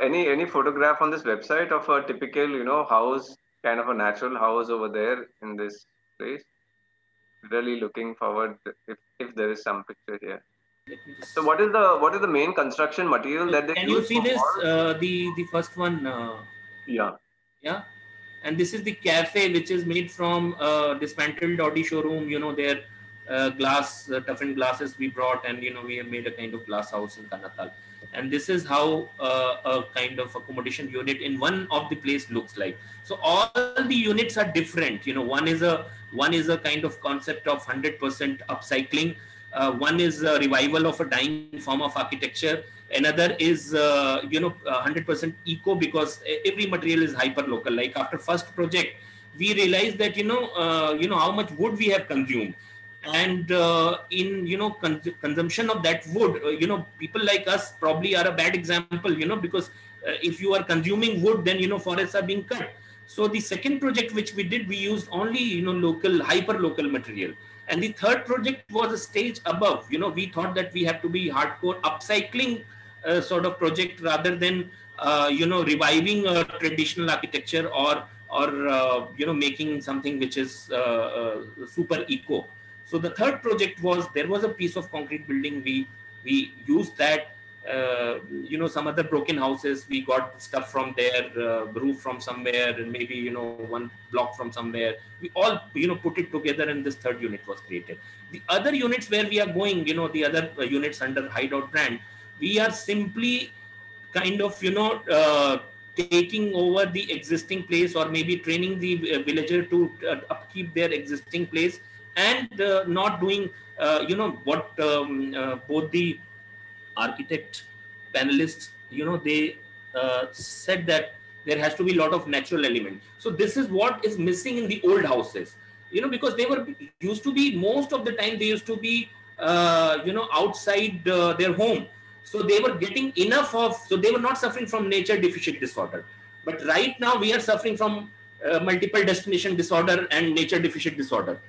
any photograph on this website of a typical house, kind of a natural house over there in this place? Really looking forward if there is some picture here. So what is the main construction material that they can use? You see this the first one? Yeah. And this is the cafe, which is made from dismantled Audi showroom. Their glass, toughened glasses we brought, and we have made a kind of glass house in Kanatal. And this is how a kind of accommodation unit in one of the place looks like. So all the units are different. One is a kind of concept of 100% upcycling. One is a revival of a dying form of architecture. Another is 100% eco, because every material is hyper local. Like after first project, we realized that how much wood we have consumed, and in consumption of that wood, people like us probably are a bad example, because if you are consuming wood, then forests are being cut. So the second project which we did, we used only local, hyper local material. And the third project was a stage above. We thought that we have to be hardcore upcycling sort of project, rather than reviving a traditional architecture, or making something which is super eco. So the third project was, there was a piece of concrete building, we used that. Some other broken houses, we got stuff from there, roof from somewhere, and maybe one block from somewhere. We all put it together, and this third unit was created. The other units where we are going, the other units under Hideout brand, we are simply kind of taking over the existing place, or maybe training the villager to upkeep their existing place, and not doing what both the architect panelists they said, that there has to be a lot of natural element. So this is what is missing in the old houses, because they were used to be, most of the time they used to be outside their home. So they were getting enough of, so they were not suffering from nature deficit disorder. But right now we are suffering from multiple destination disorder and nature deficit disorder.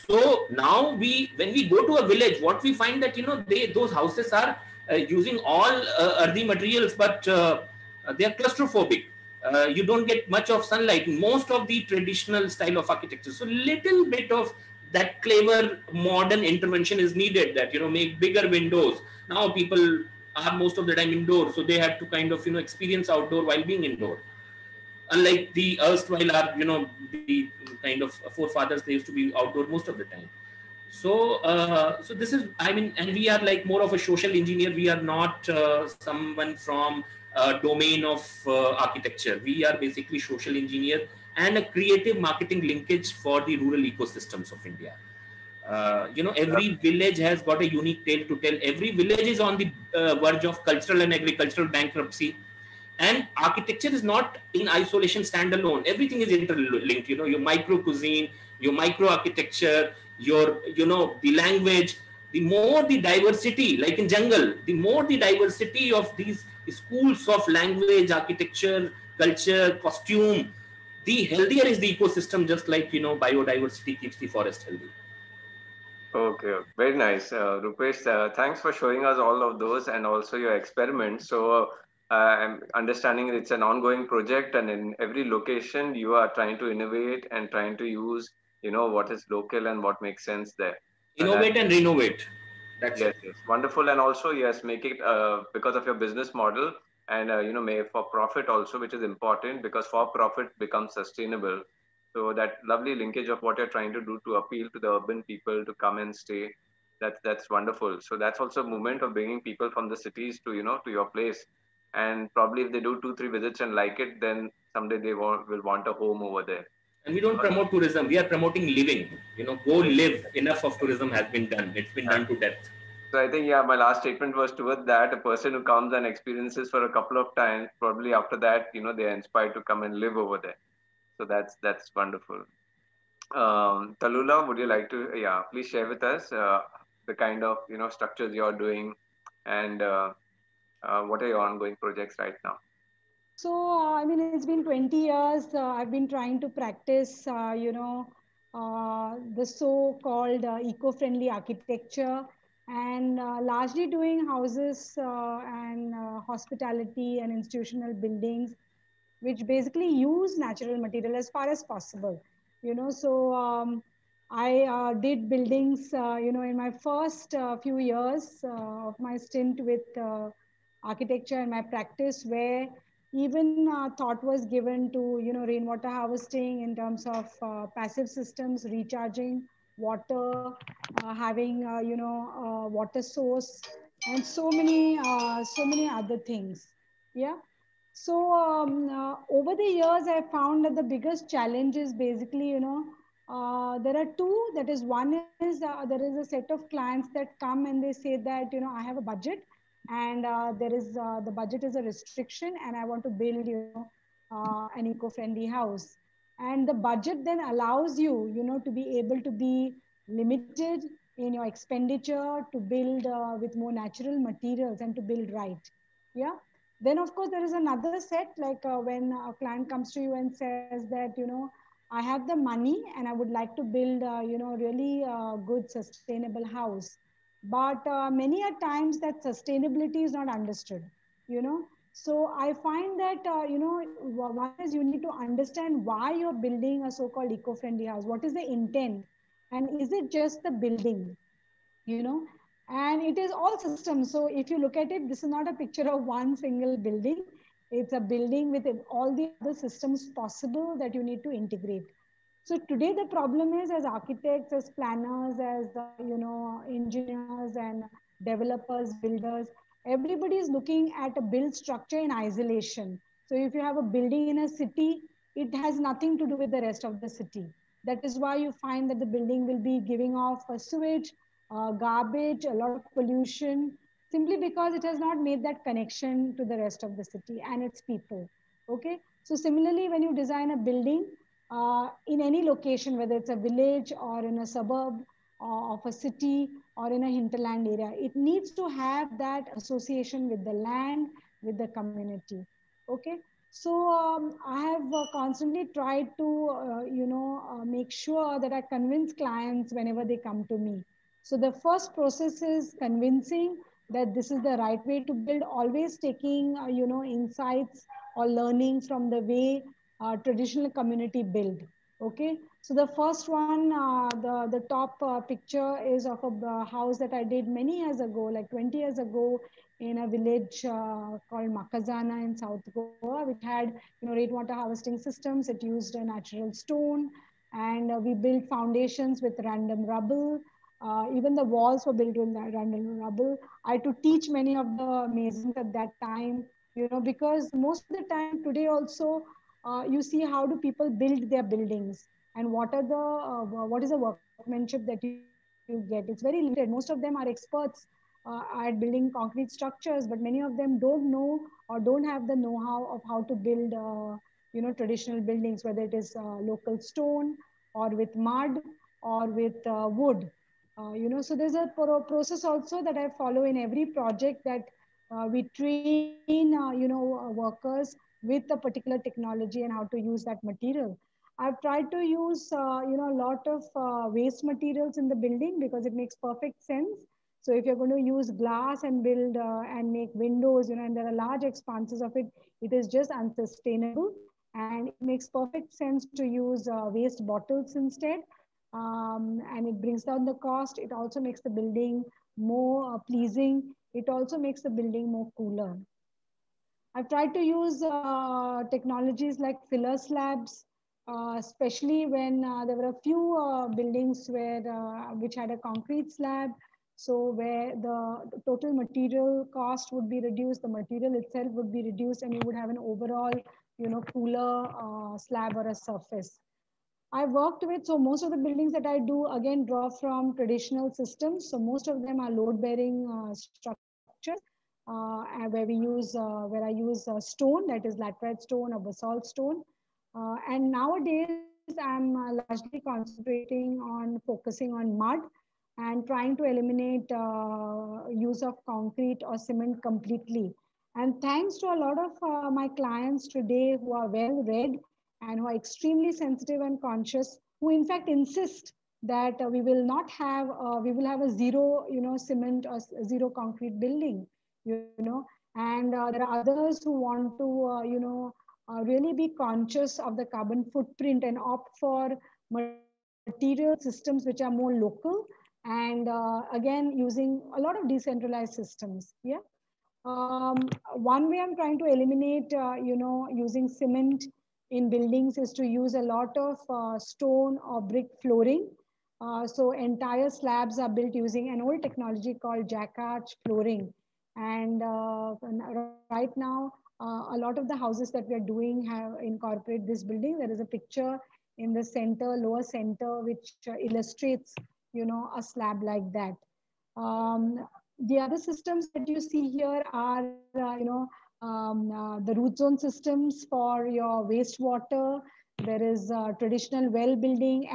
So now when we go to a village, what we find that those houses are using all earthy materials, but they are claustrophobic. You don't get much of sunlight in most of the traditional style of architecture. So little bit of that clever modern intervention is needed, that make bigger windows. Now people are most of the time indoor, so they have to kind of experience outdoor while being indoor. Unlike the erstwhile are the kind of forefathers, they used to be outdoor most of the time. So this is, I mean, and we are like more of a social engineer. We are not someone from domain of architecture. We are basically social engineer and a creative marketing linkage for the rural ecosystems of India. Every village has got a unique tale to tell. Every village is on the verge of cultural and agricultural bankruptcy, and architecture is not in isolation standalone. Everything is interlinked. Your micro cuisine, your micro architecture, your the language. The more the diversity, like in jungle, the more the diversity of these schools of language, architecture, culture, costume, the healthier is the ecosystem. Just like biodiversity keeps the forest healthy. Okay, okay. Very nice. Rupesh, thanks for showing us all of those and also your experiments. So, I'm understanding it's an ongoing project, and in every location, you are trying to innovate and trying to use, what is local and what makes sense there. That Innovate and renovate. That's Yes, it. yes, wonderful, and also yes, make it because of your business model, and may for profit also, which is important because for profit becomes sustainable. So that lovely linkage of what you're trying to do to appeal to the urban people to come and stay, that's wonderful. So that's also a movement of bringing people from the cities to to your place, and probably if they do 2 3 visits and like it, then someday they will want a home over there. And we don't promote tourism. We are promoting living. Go Yes. live. Enough of tourism has been done. It's been done to death. So I think yeah, my last statement was towards that a person who comes and experiences for a couple of times, probably after that, they are inspired to come and live over there. So that's wonderful. Tallulah, would you like to yeah, please share with us the kind of structures you're doing and what are your ongoing projects right now? So, I mean, it's been 20 years. I've been trying to practice, the so-called eco-friendly architecture and largely doing houses and hospitality and institutional buildings, which basically use natural material as far as possible. So I did buildings, in my first few years of my stint with architecture and my practice, where even thought was given to rainwater harvesting in terms of passive systems, recharging water, having water source, and so many other things. Yeah. So over the years, I found that the biggest challenge is basically, there are two. That is, one is there is a set of clients that come and they say that, I have a budget, and there is the budget is a restriction, and I want to build, an eco-friendly house. And the budget then allows you, to be able to be limited in your expenditure to build with more natural materials and to build right. Yeah. Then, of course, there is another set, like when a client comes to you and says that, I have the money and I would like to build, really good sustainable house. But many a times that sustainability is not understood, you know. So I find that, one is you need to understand why you're building a so-called eco-friendly house. What is the intent? And is it just the building? you know and it is all systems. So if you look at it, this is not a picture of one single building. It's a building with all the other systems possible that you need to integrate. So today the problem is, as architects, as planners, as engineers and developers, builders, everybody is looking at a build structure in isolation. So if you have a building in a city, it has nothing to do with the rest of the city. That is why you find that the building will be giving off a sewage, garbage, a lot of pollution, simply because it has not made that connection to the rest of the city and its people. Okay. So similarly, when you design a building, in any location, whether it's a village or in a suburb of a city or in a hinterland area, it needs to have that association with the land, with the community. Okay. So I have constantly tried to, make sure that I convince clients whenever they come to me. So the first process is convincing that this is the right way to build, always taking, insights or learnings from the way traditional community build. Okay, so the first one, the top picture is of a house that I did many years ago, like 20 years ago, in a village called Makazana in South Goa, which had rainwater harvesting systems. It used a natural stone, and we built foundations with random rubble. Even the walls were built with random rubble. I had to teach many of the masons at that time, because most of the time today also, you see how do people build their buildings and what is the workmanship that you get. It's very limited. Most of them are experts at building concrete structures, but many of them don't know or don't have the know-how of how to build, traditional buildings, whether it is local stone or with mud or with wood. So there's a process also that I follow in every project, that we train, workers with a particular technology and how to use that material. I've tried to use, a lot of waste materials in the building because it makes perfect sense. So if you're going to use glass and build and make windows, and there are large expanses of it, it is just unsustainable. And it makes perfect sense to use waste bottles instead. And it brings down the cost. It also makes the building more pleasing. It also makes the building more cooler. I've tried to use technologies like filler slabs, especially when there were a few buildings which had a concrete slab. So where the total material cost would be reduced, the material itself would be reduced, and you would have an overall, cooler slab or a surface. I worked with, so most of the buildings that I do again draw from traditional systems. So most of them are load bearing structures where I use stone, that is laterite stone or basalt stone. And nowadays I'm largely concentrating on focusing on mud and trying to eliminate use of concrete or cement completely. And thanks to a lot of my clients today who are well read and who are extremely sensitive and conscious, who in fact insist that we will have a zero, cement or zero concrete building, and there are others who want to, really be conscious of the carbon footprint and opt for material systems which are more local and again using a lot of decentralized systems. Yeah. One way I'm trying to eliminate, using cement in buildings is to use a lot of stone or brick flooring. So entire slabs are built using an old technology called jack arch flooring. And right now, a lot of the houses that we are doing have incorporated this building. There is a picture in the center, lower center, which illustrates, a slab like that. The other systems that you see here are, the root zone systems for your wastewater. There is traditional well building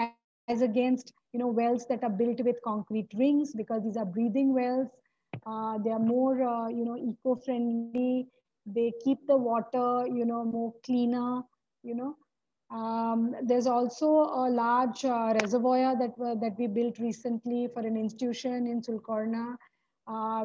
as against, wells that are built with concrete rings, because these are breathing wells. They are more, eco-friendly. They keep the water, more cleaner, you know. There's also a large reservoir that we built recently for an institution in Sulcorna,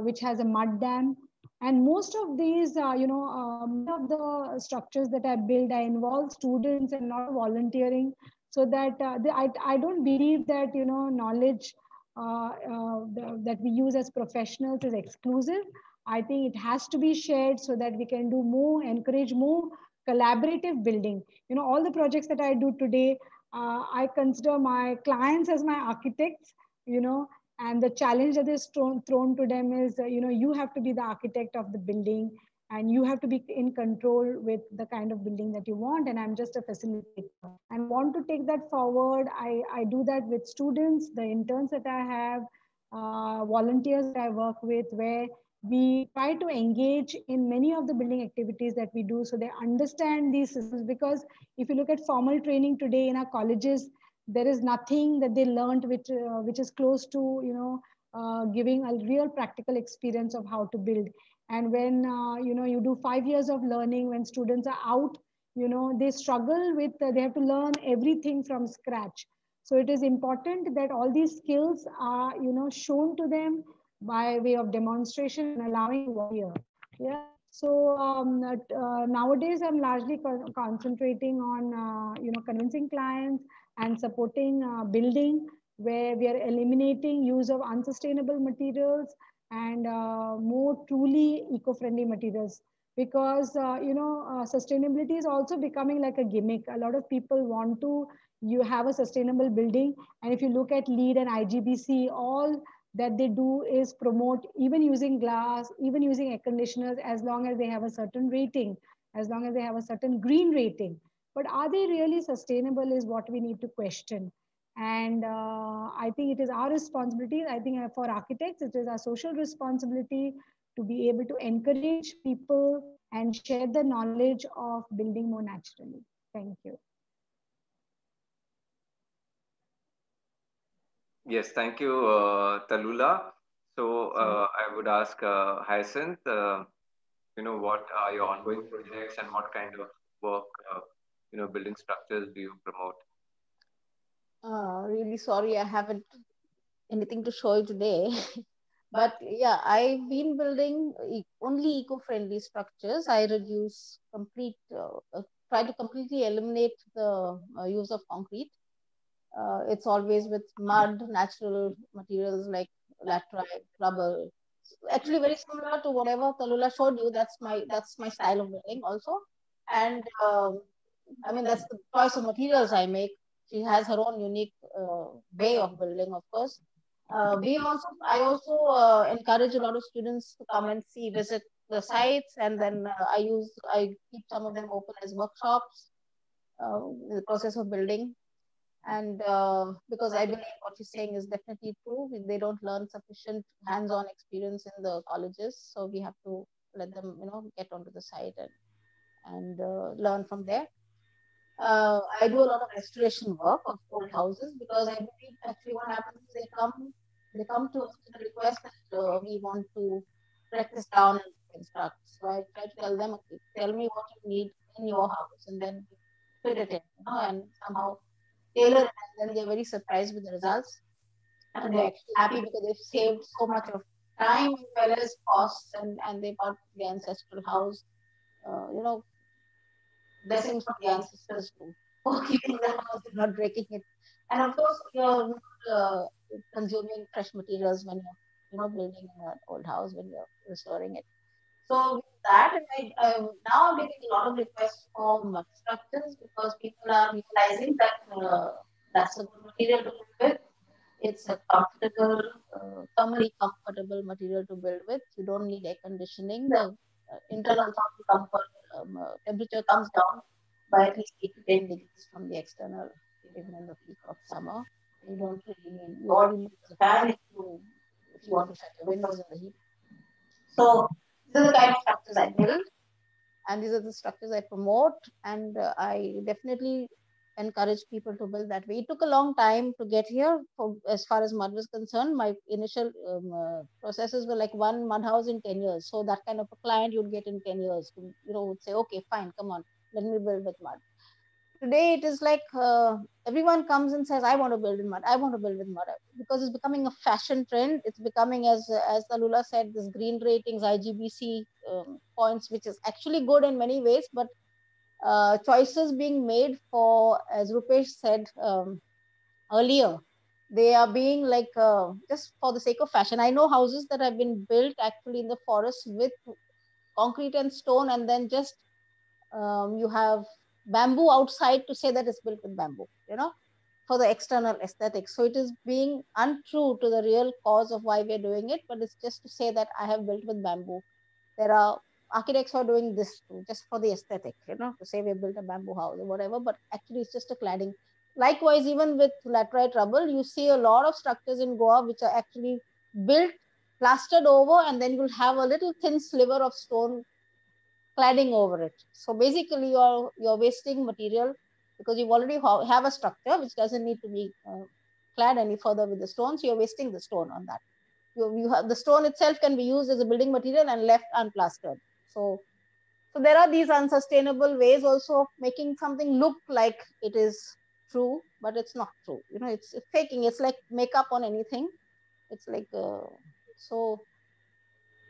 which has a mud dam. And most of these, many of the structures that I build, I involve students and a lot of volunteering, so that I don't believe that, knowledge that we use as professionals is exclusive. I think it has to be shared so that we can do more, encourage more collaborative building. All the projects that I do today, I consider my clients as my architects, and the challenge that is thrown to them is, you have to be the architect of the building, and you have to be in control with the kind of building that you want. And I'm just a facilitator and want to take that forward. I do that with students, the interns that I have, volunteers that I work with, where we try to engage in many of the building activities that we do, so they understand these systems. Because if you look at formal training today in our colleges, there is nothing that they learned which is close to, giving a real practical experience of how to build. And when you do 5 years of learning, when students are out, they struggle with, they have to learn everything from scratch. So it is important that all these skills are, shown to them by way of demonstration and allowing warrior. Yeah. So nowadays I'm largely concentrating on, convincing clients and supporting building, where we are eliminating use of unsustainable materials and more truly eco-friendly materials. Because sustainability is also becoming like a gimmick. A lot of people want to, you have a sustainable building. And if you look at LEED and IGBC, all that they do is promote, even using glass, even using air conditioners, as long as they have a certain rating, as long as they have a certain green rating. But are they really sustainable is what we need to question. And I think it is our responsibility. I think for architects, it is our social responsibility to be able to encourage people and share the knowledge of building more naturally. Thank you. Yes, thank you, Tallulah. So I would ask Hyacinth, what are your ongoing projects and what kind of work, building structures do you promote? Really sorry, I haven't anything to show you today. But yeah, I've been building only eco-friendly structures. I try to completely eliminate the use of concrete. It's always with mud, natural materials like laterite, rubber. Actually, very similar to whatever Tallulah showed you. That's my style of building also. And I mean, that's the choice of materials I make. She has her own unique way of building, of course. I also encourage a lot of students to come and visit the sites, and then I keep some of them open as workshops in the process of building. And because I believe what you're saying is definitely true, they don't learn sufficient hands-on experience in the colleges, so we have to let them, get onto the site and learn from there. I do a lot of restoration work of old houses because I believe actually what happens is they come to us with a request that we want to break this down and construct. So I try to tell them, okay, tell me what you need in your house, and then we fit it in, and somehow tailor it, and then they're very surprised with the results, and they're actually happy because they've saved so much of time as well as costs, and they got the ancestral house. You know, blessings from the ancestors too for keeping the house and not breaking it. And of course, you're not consuming fresh materials when you're building an old house, when you're restoring it. So with that, and now I'm getting a lot of requests for mud structures because people are realizing that that's a good material to build with. It's a comfortable, thermally comfortable material to build with. You don't need air conditioning. The internal thermal comfort temperature comes down by at least 8 to 10 degrees from the external, even in the peak of summer. You don't really need. All you need is a fan if you want to shut your windows in the heat. So these are the kind of structures I build, and these are the structures I promote, and I definitely encourage people to build that way. It took a long time to get here. As far as mud was concerned, my initial processes were like one mud house in 10 years. So that kind of a client you'd get in 10 years, would say, okay, fine, come on, let me build with mud. Today it is like everyone comes and says, I want to build in mud, I want to build with mud, because it's becoming a fashion trend. It's becoming, as Tallulah said, this green ratings, IGBC points, which is actually good in many ways, but choices being made for, as Roopesh said earlier, they are being like just for the sake of fashion. I know houses that have been built actually in the forest with concrete and stone, and then just you have bamboo outside to say that it's built with bamboo, for the external aesthetics. So it is being untrue to the real cause of why we're doing it, but it's just to say that I have built with bamboo. There are architects who are doing this too, just for the aesthetic, to say we built a bamboo house or whatever, but actually it's just a cladding. Likewise, even with laterite rubble, you see a lot of structures in Goa which are actually built, plastered over, and then you'll have a little thin sliver of stone cladding over it. So basically, you're wasting material because you already have a structure which doesn't need to be clad any further with the stone. So you're wasting the stone on that. You have the stone itself can be used as a building material and left unplastered. So there are these unsustainable ways also of making something look like it is true, but it's not true. It's faking. It's like makeup on anything. It's like so.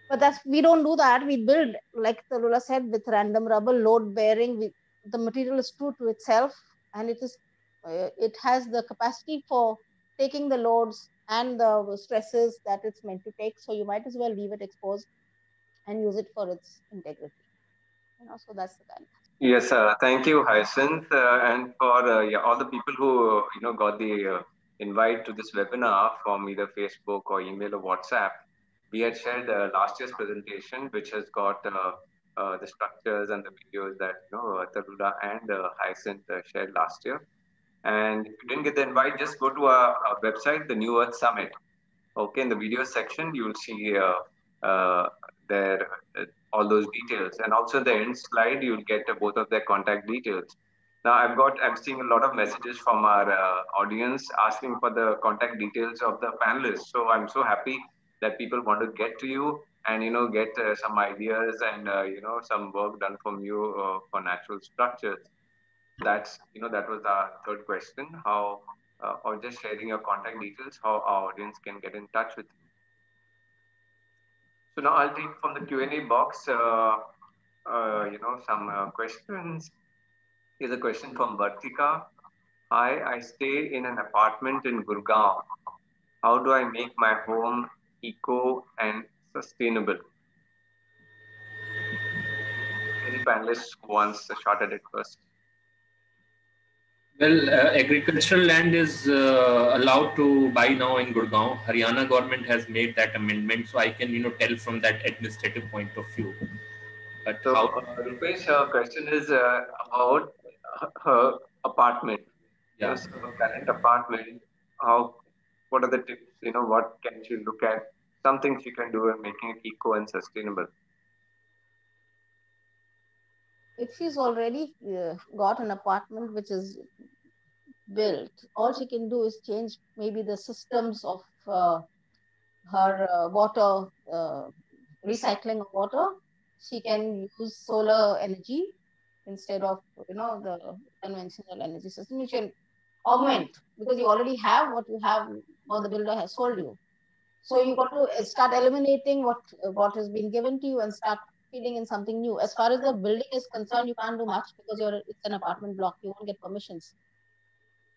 But we don't do that. We build, like Tallulah said, with random rubble, load bearing. The material is true to itself, and it has the capacity for taking the loads and the stresses that it's meant to take. So you might as well leave it exposed and use it for its integrity. So that's the kind. Yes, thank you, Hyacinth, and for yeah, all the people who got the invite to this webinar from either Facebook or email or WhatsApp. We had shared last year's presentation, which has got the structures and the videos that Tallulah and Hyacinth shared last year. And if you didn't get the invite, just go to our website, the New Earth Summit. Okay, in the video section, you will see uh, their all those details, and also in the end slide, you'll get both of their contact details. Now, I'm seeing a lot of messages from our audience asking for the contact details of the panelists. So I'm so happy that people want to get to you and get some ideas and some work done from you for natural structures. That's that was our third question. How or just sharing your contact details, how our audience can get in touch with you. So now I'll take from the Q&A box, some questions. Here's a question from Vartika. Hi, I stay in an apartment in Gurgaon. How do I make my home eco and sustainable? Any panelists who wants a shot at it first? Well, agricultural land is allowed to buy now in Gurgaon. Haryana government has made that amendment, so I can tell from that administrative point of view. But So, how? Rupesh, question is about her apartment. Yeah. So current apartment, how, what are the tips? What can she look at? Some things she can do in making it eco and sustainable. If she's already got an apartment which is built, all she can do is change maybe the systems of her water, recycling of water. She can use solar energy instead of the conventional energy system. You can augment because you already have what you have, what the builder has sold you. So you got to start eliminating what has been given to you and start feeding in something new. As far as the building is concerned, you can't do much because it's an apartment block. You won't get permissions.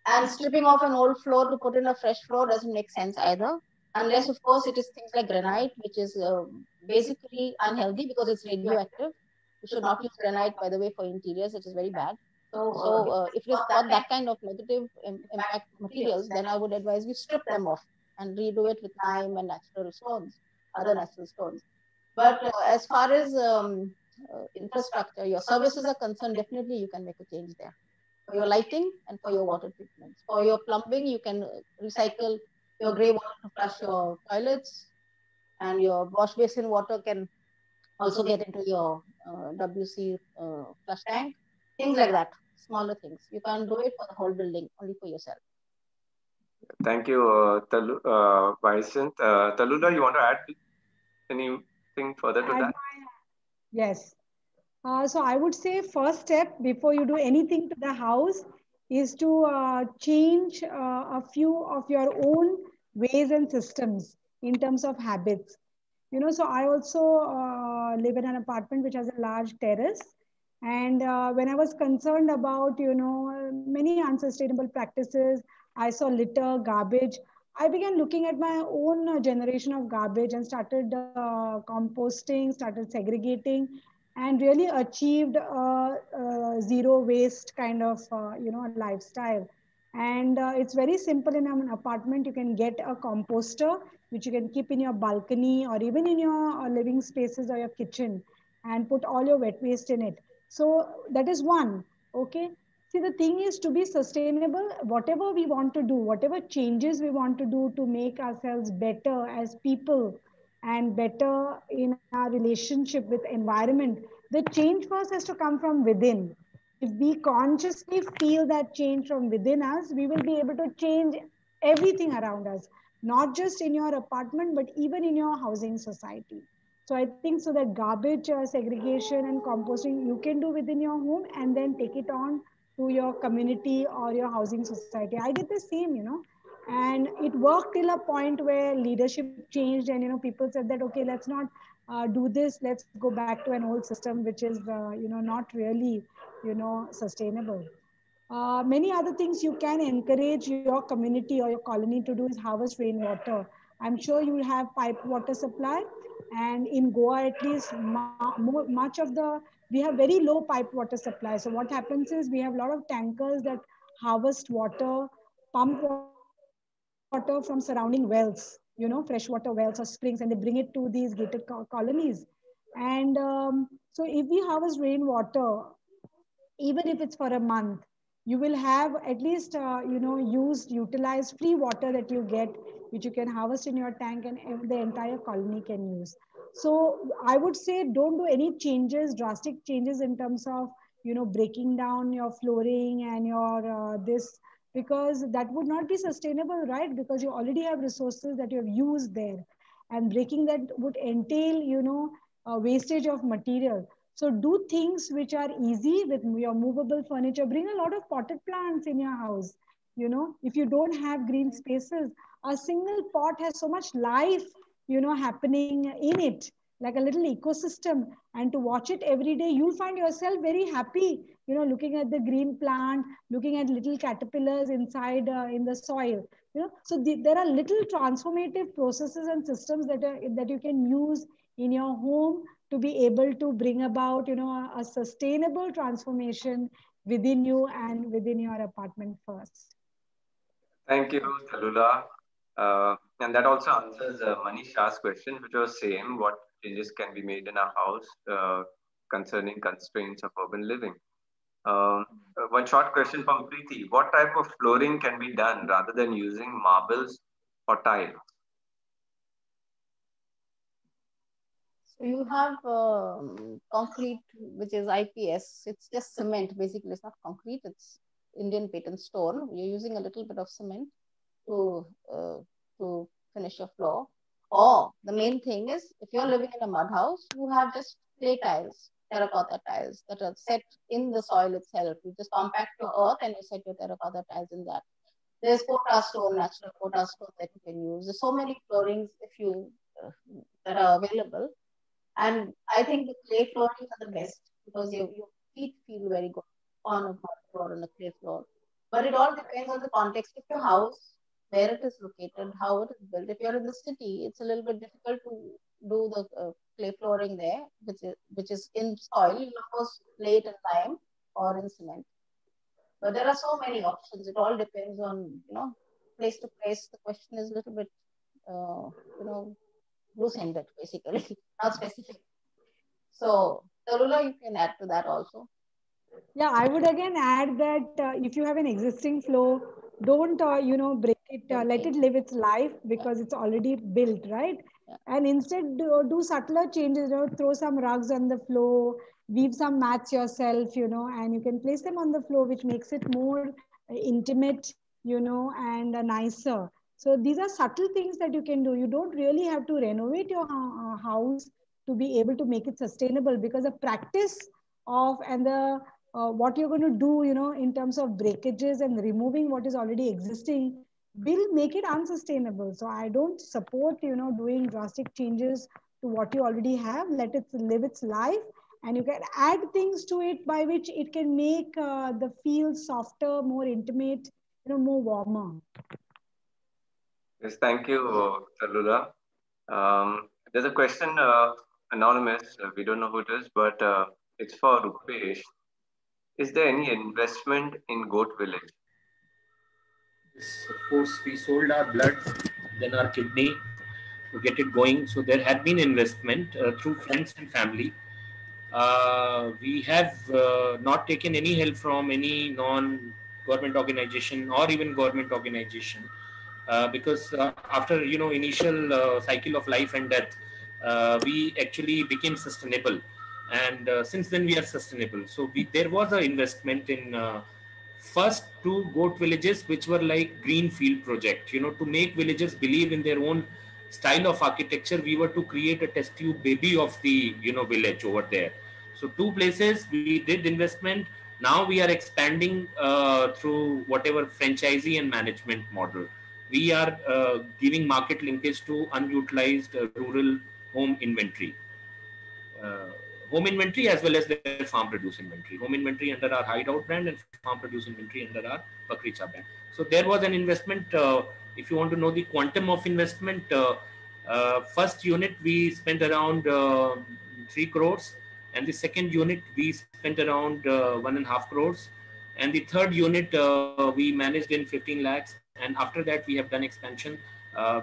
And stripping off an old floor to put in a fresh floor doesn't make sense either, unless of course it is things like granite, which is basically unhealthy because it's radioactive. You should not use granite, by the way, for interiors. It is very bad. So if it has got that kind of negative impact materials, then I would advise you strip them off and redo it with lime and natural stones, other natural stones. But as far as infrastructure, your services are concerned, definitely you can make a change there. For your lighting and for your water treatments. For your plumbing, you can recycle your grey water to flush your toilets, and your wash basin water can also get into your WC flush tank. Things like that, smaller things. You can't do it for the whole building, only for yourself. Thank you, Hyacinth. Tallulah, you want to add anything further to that? Yes. So I would say first step before you do anything to the house is to change a few of your own ways and systems in terms of habits. So I also live in an apartment which has a large terrace. And when I was concerned about, many unsustainable practices, I saw litter, garbage. I began looking at my own generation of garbage and started composting, started segregating, and really achieved a zero waste kind of lifestyle. And it's very simple. In an apartment, you can get a composter which you can keep in your balcony or even in your living spaces or your kitchen, and put all your wet waste in it. So that is one. Okay. See, the thing is, to be sustainable, whatever we want to do, whatever changes we want to do to make ourselves better as people and better in our relationship with environment, the change first has to come from within. If we consciously feel that change from within us, we will be able to change everything around us, not just in your apartment, but even in your housing society. So I think so that garbage segregation and composting you can do within your home, and then take it on to your community or your housing society. I did the same, and it worked till a point where leadership changed, and people said that, okay, let's not do this, let's go back to an old system which is not really sustainable. Many other things you can encourage your community or your colony to do is harvest rainwater. I'm sure you will have pipe water supply, and in Goa at least much of the we have very low pipe water supply. So what happens is we have a lot of tankers that harvest water, pump water from surrounding wells, fresh water wells or springs, and they bring it to these gated colonies. And so if we harvest rainwater, even if it's for a month, you will have at least used utilized free water that you get, which you can harvest in your tank, and the entire colony can use. So I would say don't do any changes, drastic changes in terms of breaking down your flooring and your this, because that would not be sustainable, right? Because you already have resources that you have used there, and breaking that would entail wastage of material. So do things which are easy with your movable furniture. Bring a lot of potted plants in your house. If you don't have green spaces, a single pot has so much life, happening in it, like a little ecosystem. And to watch it every day, you'll find yourself very happy, looking at the green plant, looking at little caterpillars inside in the soil. So there are little transformative processes and systems that you can use in your home to be able to bring about a sustainable transformation within you and within your apartment first. Thank you, Tallulah. And that also answers Manish Shah's question, which was same: what changes can be made in a house concerning constraints of urban living? One short question from Preeti: what type of flooring can be done rather than using marbles or tiles? So you have concrete, which is IPS. It's just cement, basically. It's not concrete. It's Indian patent stone. You're using a little bit of cement to uh, to finish your floor. Or the main thing is, if you're living in a mud house, you have just clay tiles, terracotta tiles that are set in the soil itself. You just compact your earth and you set your terracotta tiles in that. There's quota stone, natural quota stone that you can use. There's so many floorings uh, that are available. And I think the clay floorings are the best because your feet feel very good on a mud floor and a clay floor. But it all depends on the context of your house, where it is located, how it is built. If you're in the city, it's a little bit difficult to do the clay flooring there, which is in soil. You of course lay it in lime or in cement. But there are so many options. It all depends on place to place. The question is a little bit uh, you know loose-ended, basically, not specific. So, Tallulah, you can add to that also. Yeah, I would again add that if you have an existing flow, don't break it. Let it live its life because it's already built, right? Yeah. And instead do subtler changes. Throw some rugs on the floor, weave some mats yourself, and you can place them on the floor, which makes it more intimate, and nicer. So these are subtle things that you can do. You don't really have to renovate your house to be able to make it sustainable, because the practice of and the what you're going to do, in terms of breakages and removing what is already existing will make it unsustainable. So I don't support, doing drastic changes to what you already have. Let it live its life, and you can add things to it by which it can make the feel softer, more intimate, more warmer. Yes, thank you, Tallulah. There's a question, anonymous. We don't know who it is, but it's for Roopesh. Is there any investment in Goat Village? Yes, of course, we sold our blood, then our kidney to get it going. So there had been investment through friends and family. We have not taken any help from any non-government organization or even government organization, because after initial cycle of life and death, we actually became sustainable, and since then we are sustainable. So there was an investment in first two goat villages, which were like greenfield project, to make villagers believe in their own style of architecture. We were to create a test tube baby of the village over there. So two places we did investment. Now we are expanding through whatever franchisee and management model. We are giving market linkage to unutilized rural home inventory. Uh, Home inventory as well as their farm produce inventory. Home inventory under our Hideout brand and farm produce inventory under our Bakricha brand. So there was an investment. If you want to know the quantum of investment, first unit we spent around 3 crores, and the second unit we spent around 1.5 crores, and the third unit we managed in 15 lakhs, and after that we have done expansion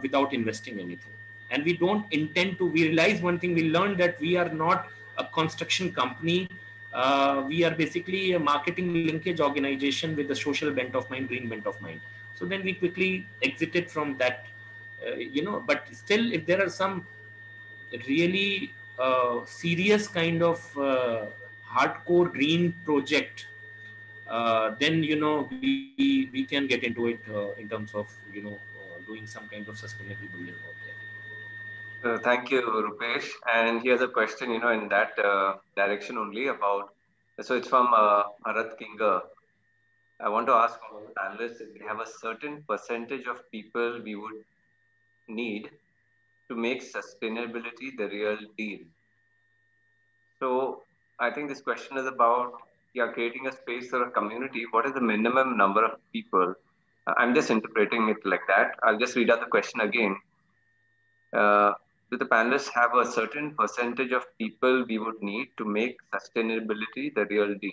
without investing anything. And we don't intend to. We realize one thing, we learned that we are not a construction company. We are basically a marketing linkage organization with a social bent of mind, green bent of mind. So then we quickly exited from that, but still, if there are some really serious kind of hardcore green project, then we can get into it in terms of doing some kind of sustainable building out there. Thank you, Rupesh. And here's a question, in that direction only about. So it's from Bharat Kinga. I want to ask all the panelists if they have a certain percentage of people we would need to make sustainability the real deal. So I think this question is about, yeah, creating a space or a community. What is the minimum number of people? I'm just interpreting it like that. I'll just read out the question again. Uh, do the panelists have a certain percentage of people we would need to make sustainability the real deal?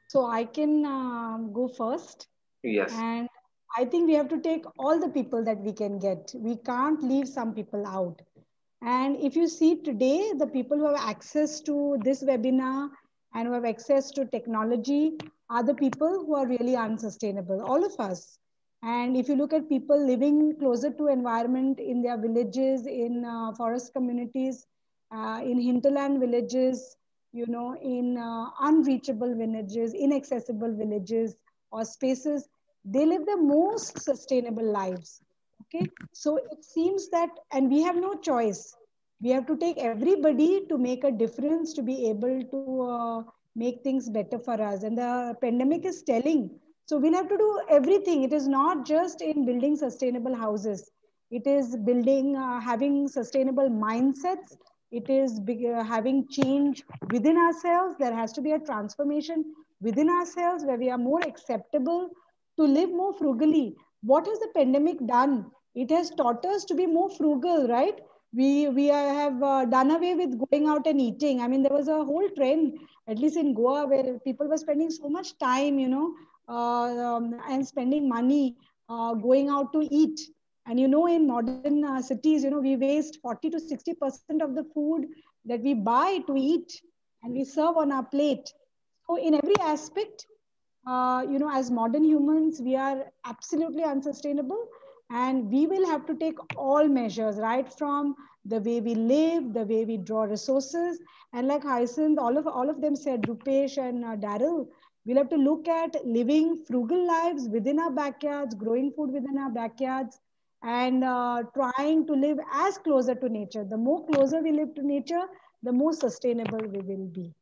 So I can go first. Yes. And I think we have to take all the people that we can get. We can't leave some people out. And if you see today, the people who have access to this webinar and who have access to technology are the people who are really unsustainable, all of us. And if you look at people living closer to environment in their villages, in forest communities, in hinterland villages, in unreachable villages, inaccessible villages or spaces, they live the most sustainable lives. Okay, so it seems that, and we have no choice. We have to take everybody to make a difference to be able to make things better for us. And the pandemic is telling. So we'll have to do everything. It is not just in building sustainable houses. It is building, having sustainable mindsets. It is having change within ourselves. There has to be a transformation within ourselves where we are more acceptable to live more frugally. What has the pandemic done? It has taught us to be more frugal, right? We have done away with going out and eating. I mean, there was a whole trend, at least in Goa, where people were spending so much time, and spending money going out to eat. And in modern cities, we waste 40 to 60% of the food that we buy to eat and we serve on our plate. So in every aspect, as modern humans, we are absolutely unsustainable, and we will have to take all measures, right from the way we live, the way we draw resources, and like Hyacinth, all of them said, Roopesh and Daryl, we'll have to look at living frugal lives within our backyards, growing food within our backyards, and trying to live as closer to nature. The more closer we live to nature, the more sustainable we will be.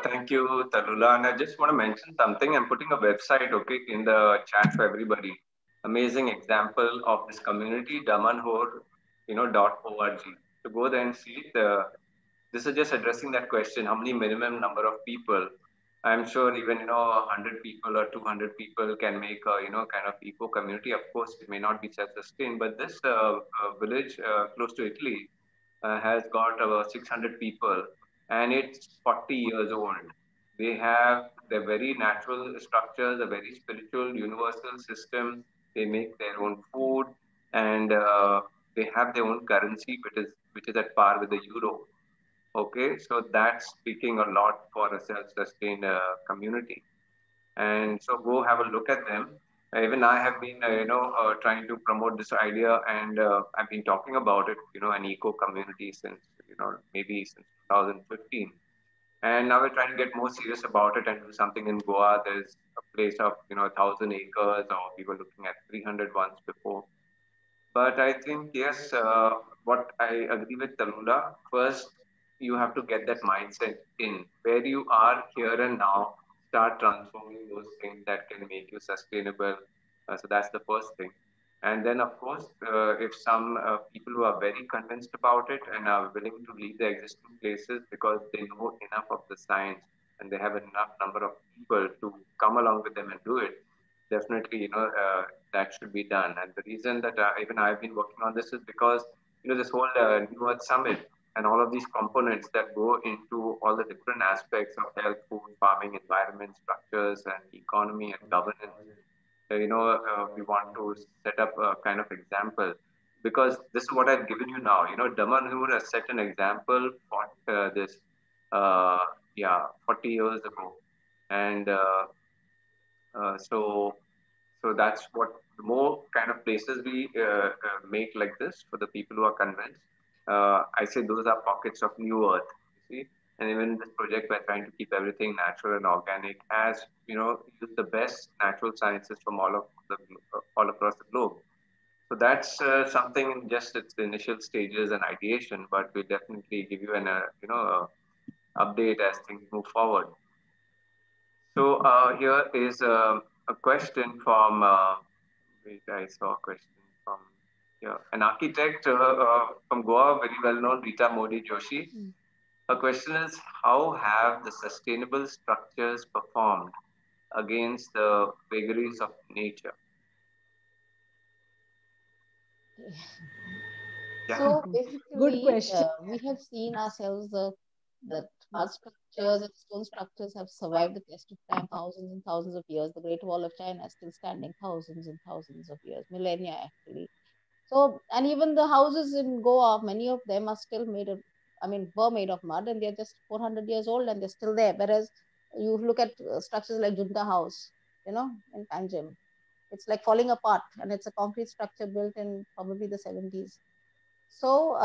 Thank you, Tallulah. And I just want to mention something. I'm putting a website, okay, in the chat for everybody. Amazing example of this community, damanhor, .org. So go there and see it. This is just addressing that question: how many minimum number of people? I'm sure even 100 people or 200 people can make a kind of eco community. Of course, it may not be self-sustained, but this village close to Italy has got about 600 people, and it's 40 years old. They have their very natural structures, a very spiritual, universal system. They make their own food, and they have their own currency, which is at par with the euro. Okay, so that's speaking a lot for a self-sustained community. And so go have a look at them. Even I have been, trying to promote this idea, and I've been talking about it, an eco community since, maybe since 2015. And now we're trying to get more serious about it and do something in Goa. There's a place of, 1,000 acres, or we were looking at 300 once before. But I think, yes, what I agree with Tallulah, first, you have to get that mindset in where you are here and now, start transforming those things that can make you sustainable. So that's the first thing. And then, of course, if some people who are very convinced about it and are willing to leave their existing places because they know enough of the science and they have enough number of people to come along with them and do it, definitely, that should be done. And the reason that even I've been working on this is because, this whole New Earth Summit. and all of these components that go into all the different aspects of health, food, farming, environment, structures, and economy and governance. We want to set up a kind of example because this is what I've given you now. Damanhur has set an example for this, uh, yeah, 40 years ago, and so that's what the more kind of places we make like this for the people who are convinced. I say those are pockets of new earth, you see. And even in this project, we're trying to keep everything natural and organic, as use the best natural sciences from all across the globe. So that's something in just its initial stages and ideation, but we'll definitely give you an update as things move forward. So here is a question from. Wait, I saw a question from here. An architect from Goa, very well known, Rita Modi Joshi. Her question is: how have the sustainable structures performed against the vagaries of nature? Yeah. So Good basically, question. we have seen ourselves that mud structures and stone structures have survived the test of time thousands and thousands of years. The Great Wall of China is still standing thousands and thousands of years, millennia actually. So, and even the houses in Goa, many of them are still made of, I mean, were made of mud and they're just 400 years old and they're still there. Whereas you look at structures like Junta House, in Panjim, it's like falling apart and it's a concrete structure built in probably the 70s. So,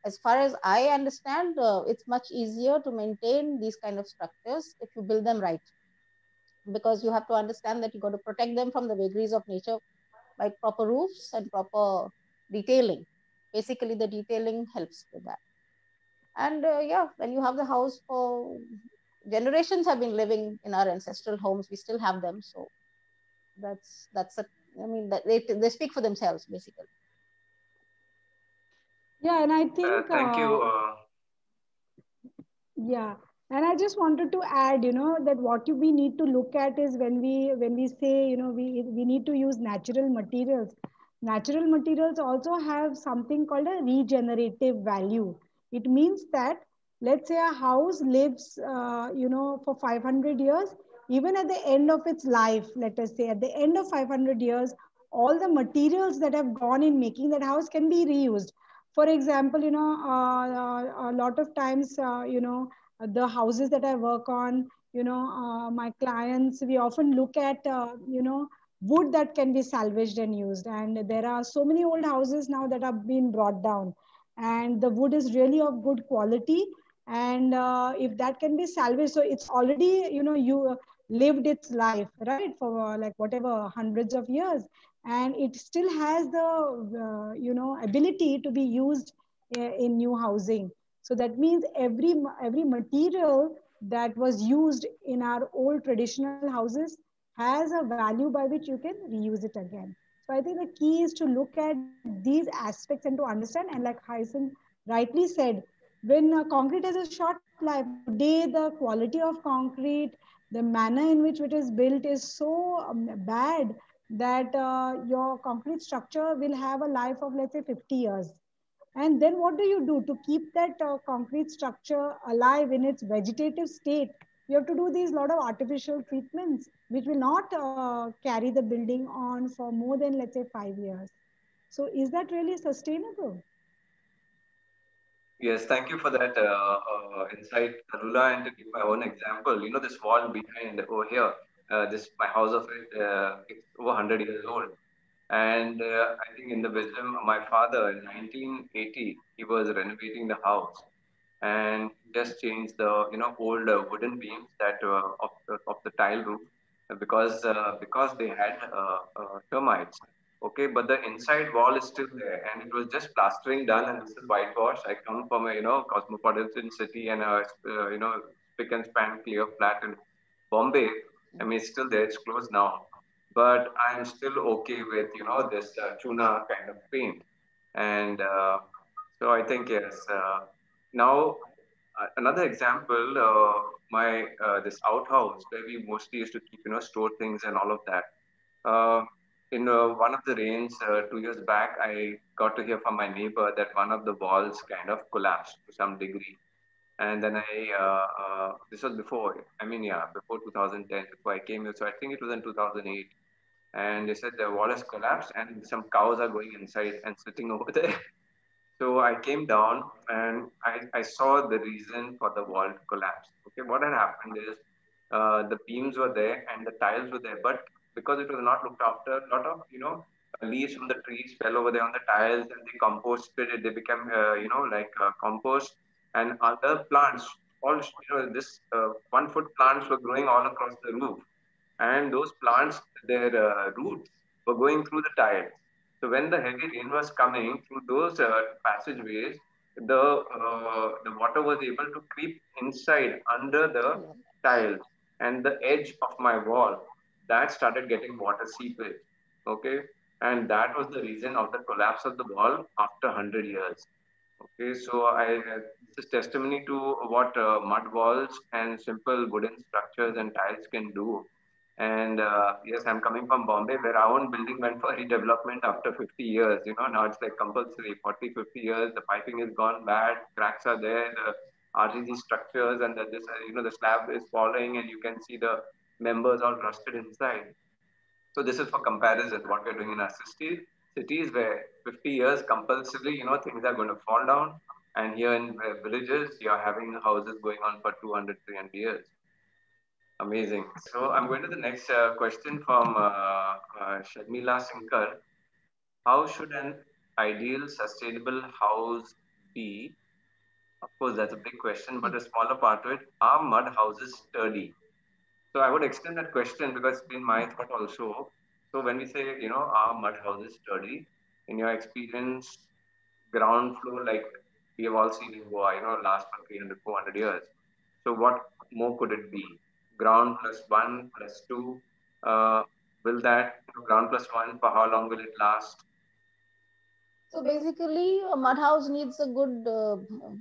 as far as I understand, it's much easier to maintain these kind of structures if you build them right, because you have to understand that you got to protect them from the vagaries of nature by proper roofs and proper detailing. Basically, the detailing helps with that. And yeah, when you have the house for generations have been living in our ancestral homes, we still have them. So that's a, I mean, that they speak for themselves basically. Yeah, and I think Thank you. yeah, and I just wanted to add, that we need to look at is when we say, we need to use natural materials. Natural materials also have something called a regenerative value. It means that, let's say a house lives, for 500 years, even at the end of its life, let us say at the end of 500 years, all the materials that have gone in making that house can be reused. For example, a lot of times, the houses that I work on, my clients, we often look at, wood that can be salvaged and used. And there are so many old houses now that have been brought down, and the wood is really of good quality. And if that can be salvaged, so it's already, you lived its life, right, for like whatever hundreds of years, and it still has the ability to be used in new housing. So that means every material that was used in our old traditional houses has a value by which you can reuse it again. So I think the key is to look at these aspects and to understand. And like Hyacinth rightly said, when concrete has a short life, today the quality of concrete, the manner in which it is built is so bad that your concrete structure will have a life of, let's say, 50 years. And then what do you do to keep that concrete structure alive in its vegetative state? You have to do these lot of artificial treatments, which will not carry the building on for more than, let's say, 5 years. So is that really sustainable? Yes, thank you for that insight, Tallulah. And to give my own example, this wall behind over here, this my house of it, it's over 100 years old. And I think in the wisdom of my father in 1980, he was renovating the house and just changed the old wooden beams that of the tile roof because they had termites. Okay, but the inside wall is still there, and it was just plastering done, and this is whitewash. I come from a cosmopolitan city and a spick and span clear flat in Bombay. I mean, it's still there. It's closed now, but I'm still okay with this tuna kind of paint, and so I think yes. Now another example, my this outhouse where we mostly used to keep store things and all of that. Uh, in one of the rains 2 years back, I got to hear from my neighbor that one of the walls kind of collapsed to some degree. And then this was before, I mean, yeah, before 2010, before I came here. So I think it was in 2008. And they said the wall has collapsed and some cows are going inside and sitting over there. So I came down and I saw the reason for the wall to collapse. Okay, what had happened is the beams were there and the tiles were there, but because it was not looked after, a lot of leaves from the trees fell over there on the tiles and they composted it. They became like compost and other plants. All this 1 foot plants were growing all across the roof, and those plants, their roots were going through the tiles. So when the heavy rain was coming through those passageways, the water was able to creep inside under the tiles and the edge of my wall. That started getting water seepage. Okay, and that was the reason of the collapse of the wall after 100 years. Okay, so this is testimony to what mud walls and simple wooden structures and tiles can do. And yes, I'm coming from Bombay, where our own building went for redevelopment after 50 years. Now it's like compulsory 40, 50 years. The piping is gone bad, cracks are there, the RGG structures, and the slab is falling, and you can see the members all rusted inside. So this is for comparison, what we're doing in our cities where 50 years compulsorily, things are going to fall down. And here in villages, you're having houses going on for 200, 300 years. Amazing. So I'm going to the next question from Sharmila Sinkar. How should an ideal sustainable house be? Of course, that's a big question, but a smaller part to it. Are mud houses sturdy? So I would extend that question because it's been my thought also. So when we say, are mud houses sturdy? In your experience, ground floor, like we have all seen in Goa, last for 300, 400 years. So what more could it be? Ground plus one plus two. Will that ground plus one, for how long will it last? So basically, a mud house needs a good,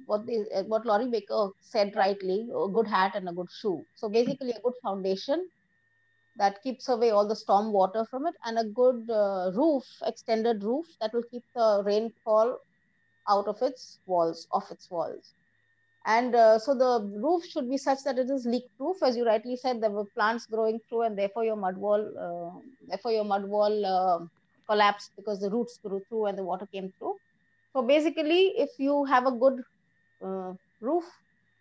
what Laurie Baker said rightly, a good hat and a good shoe. So basically, a good foundation that keeps away all the storm water from it, and a good roof, extended roof that will keep the rainfall out of its walls, off its walls. And so the roof should be such that it is leak proof, as you rightly said. There were plants growing through, and therefore your mud wall collapsed because the roots grew through and the water came through. So basically, if you have a good roof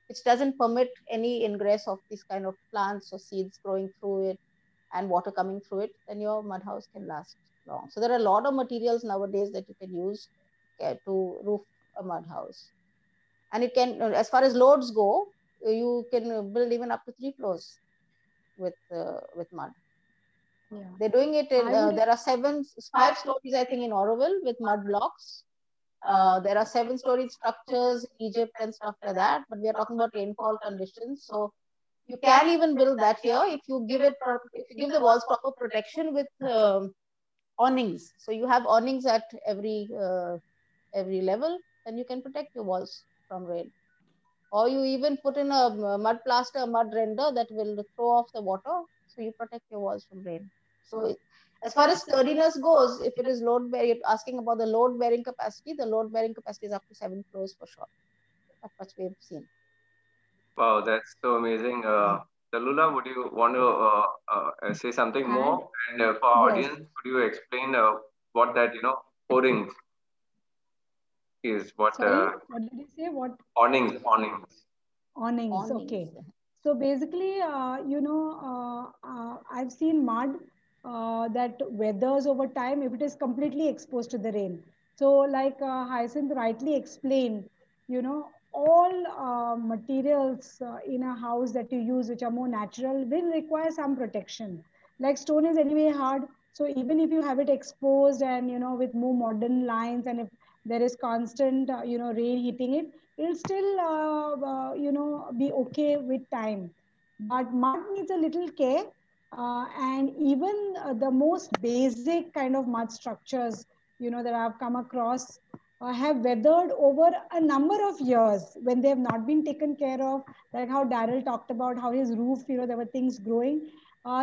which doesn't permit any ingress of these kind of plants or seeds growing through it and water coming through it, then your mud house can last long. So there are a lot of materials nowadays that you can use to roof a mud house. And it can, as far as loads go, you can build even up to 3 floors with mud. Yeah. They're doing it in, there are 5 stories, I think, in Auroville with mud blocks. There are 7-story structures in Egypt and stuff like that, but we are talking about rainfall conditions. So you can even build that here if you give the walls proper protection with awnings. So you have awnings at every level, and you can protect your walls from rain. Or you even put in a mud plaster, mud render that will throw off the water, so you protect your walls from rain. So as far as sturdiness goes, if it is load bearing, you're asking about the load bearing capacity. The load bearing capacity is up to 7 floors for sure. That's what we've seen. Wow, that's so amazing. Tallulah, would you want to say something more? And for our audience, could you explain what that, awnings is? Sorry, what did you say? What? Awnings. Awnings, okay. So basically, I've seen mud that weathers over time if it is completely exposed to the rain. So like Hyacinth rightly explained, all materials in a house that you use which are more natural will require some protection. Like stone is anyway hard. So even if you have it exposed and, with more modern lines, and if there is constant, rain hitting it, it'll still, be okay with time. But mud needs a little care. And even the most basic kind of mud structures, that I've come across have weathered over a number of years when they have not been taken care of, like how Daryl talked about how his roof, there were things growing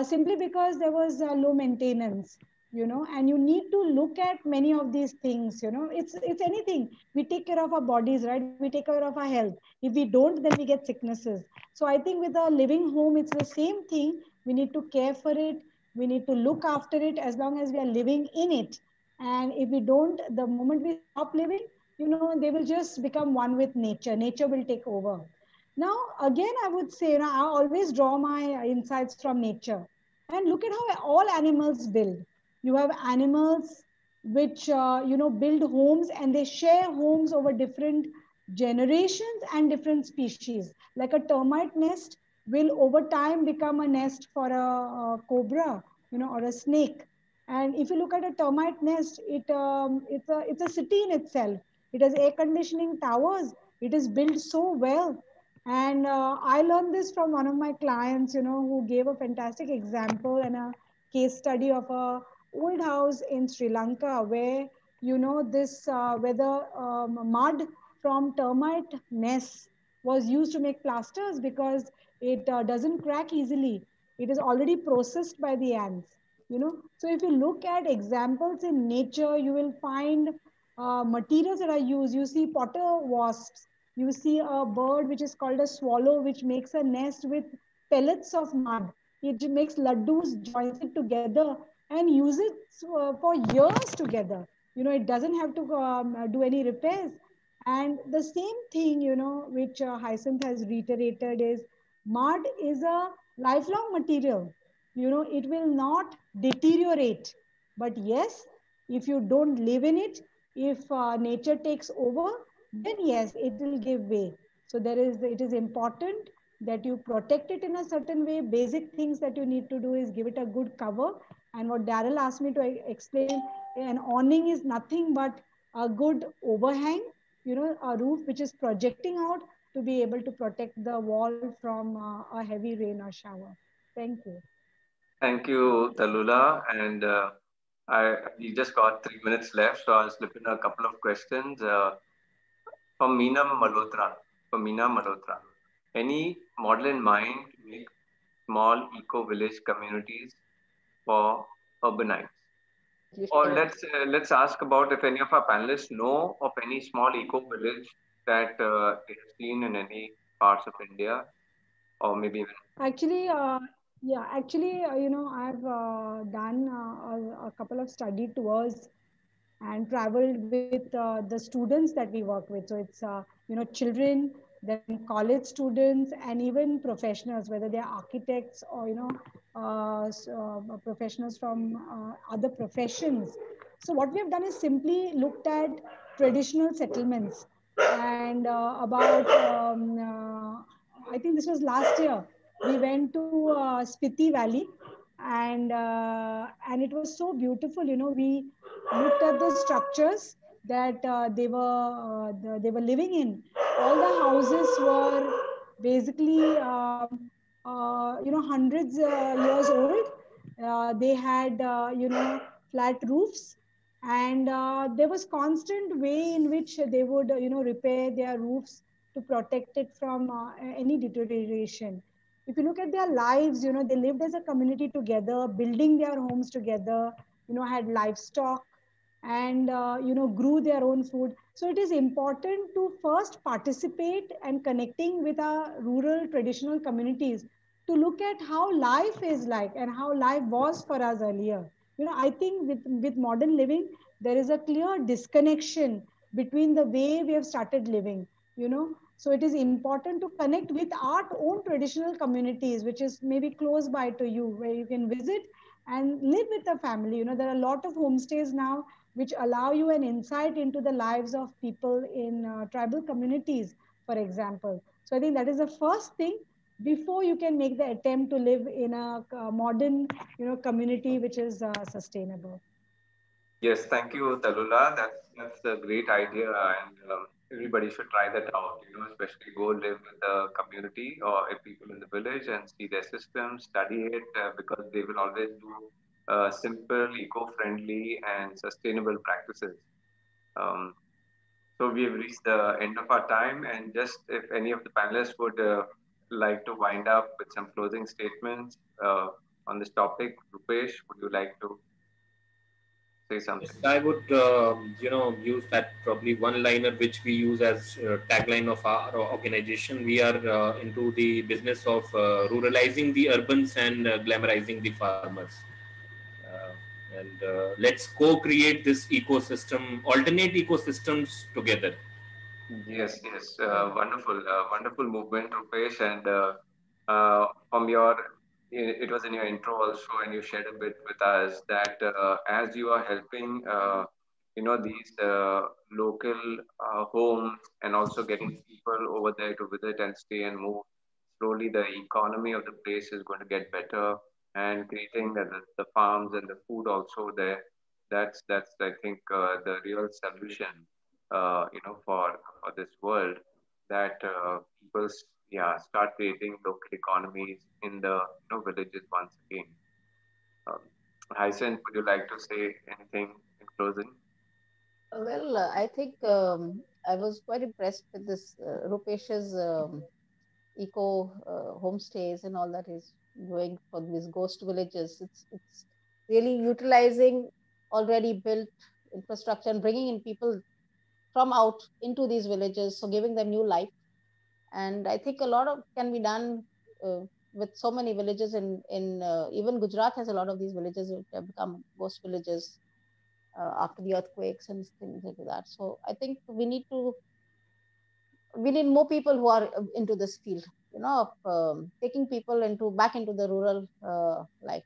simply because there was low maintenance. and you need to look at many of these things. It's anything. We take care of our bodies, right? We take care of our health. If we don't, then we get sicknesses. So I think with a living home, it's the same thing. We need to care for it. We need to look after it as long as we are living in it. And if we don't, the moment we stop living, they will just become one with nature will take over. Now, again, I would say, I always draw my insights from nature. And look at how all animals build. You have animals which, build homes, and they share homes over different generations and different species. Like a termite nest will over time become a nest for a cobra, or a snake. And if you look at a termite nest, it's a city in itself. It has air conditioning towers. It is built so well. And I learned this from one of my clients, who gave a fantastic example and a case study of a old house in Sri Lanka where, this where the mud from termite nests was used to make plasters because it doesn't crack easily. It is already processed by the ants. So if you look at examples in nature, you will find materials that are used. You see potter wasps. You see a bird which is called a swallow, which makes a nest with pellets of mud. It makes laddus, joins it together, and uses it for years together. It doesn't have to do any repairs. And the same thing, which Hyacinth has reiterated is mud is a lifelong material. It will not deteriorate. But yes, if you don't live in it, if nature takes over, then yes, it will give way. So it is important that you protect it in a certain way. Basic things that you need to do is give it a good cover. And what Daryl asked me to explain, an awning is nothing but a good overhang, a roof which is projecting out to be able to protect the wall from a heavy rain or shower. Thank you. Thank you, Tallulah. And we just got 3 minutes left, so I'll slip in a couple of questions from Meena Malhotra. From Meena Malhotra, any model in mind to make small eco-village communities for urbanites? You Or share. let's ask about if any of our panelists know of any small eco-village that they have seen in any parts of India, or maybe even. Actually, I've done a couple of study tours and traveled with the students that we work with. So it's children, then college students, and even professionals, whether they're architects or professionals from other professions. So what we have done is simply looked at traditional settlements and about I think this was last year. We went to Spiti Valley, and it was so beautiful. We looked at the structures that they were living in. All the houses were basically hundreds years old. They had flat roofs, and there was constant way in which they would repair their roofs to protect it from any deterioration. If you look at their lives, they lived as a community together, building their homes together, had livestock, and grew their own food. So it is important to first participate and connecting with our rural traditional communities to look at how life is like and how life was for us earlier. I think with modern living, there is a clear disconnection between the way we have started living. So it is important to connect with our own traditional communities, which is maybe close by to you, where you can visit and live with the family. There are a lot of homestays now which allow you an insight into the lives of people in tribal communities, for example. So I think that is the first thing before you can make the attempt to live in a modern, community which is sustainable. Yes, thank you, Tallulah. That's a great idea, and everybody should try that out. Especially go live with the community or people in the village and see their systems, study it, because they will always do simple, eco-friendly, and sustainable practices. Um, so we've reached the end of our time, and just if any of the panelists would like to wind up with some closing statements on this topic, Roopesh, would you like to? say something. Yes, I would, use that probably one-liner which we use as tagline of our organization. We are into the business of ruralizing the urbans and glamorizing the farmers. And let's co-create this ecosystem, alternate ecosystems together. Yes, yes, wonderful, wonderful movement, Rupesh. And from your, it was in your intro also, and you shared a bit with us that as you are helping, these local homes and also getting people over there to visit and stay and move, slowly the economy of the place is going to get better, and creating the farms and the food also there. That's I think the real solution, for this world, that people start creating local economies in the villages once again. Um, Hyacinth, would you like to say anything in closing? Well, I think I was quite impressed with this Rupesh's eco homestays and all that he's doing for these ghost villages. It's really utilizing already built infrastructure and bringing in people from out into these villages, so giving them new life. And I think a lot of can be done with so many villages in even Gujarat has a lot of these villages which have become ghost villages after the earthquakes and things like that. So I think we need more people who are into this field, of taking people into back into the rural life.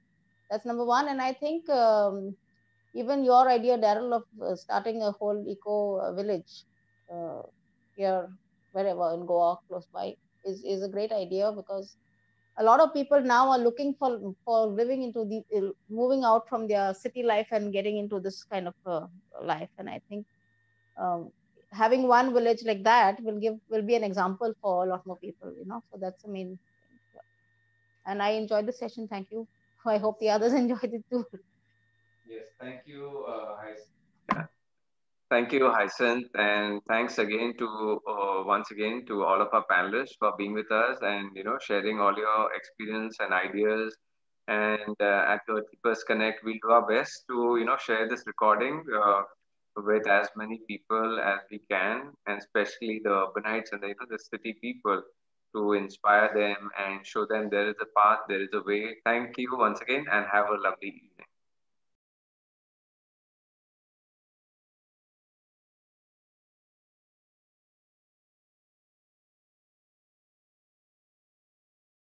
That's number one. And I think even your idea, Daryl, of starting a whole eco village uh, here, wherever in Goa, close by, is a great idea, because a lot of people now are looking for living into the moving out from their city life and getting into this kind of life. And I think um, having one village like that will be an example for a lot more people. So that's the main thing. Yeah. And I enjoyed the session. Thank you. I hope the others enjoyed it too. Yes, thank you, Hyacinth. Thank you, Hyacinth, and thanks again to once again to all of our panelists for being with us and sharing all your experience and ideas. And at the Keepers Connect, we'll do our best to share this recording with as many people as we can, and especially the urbanites and the city people, to inspire them and show them there is a path, there is a way. Thank you once again, and have a lovely evening.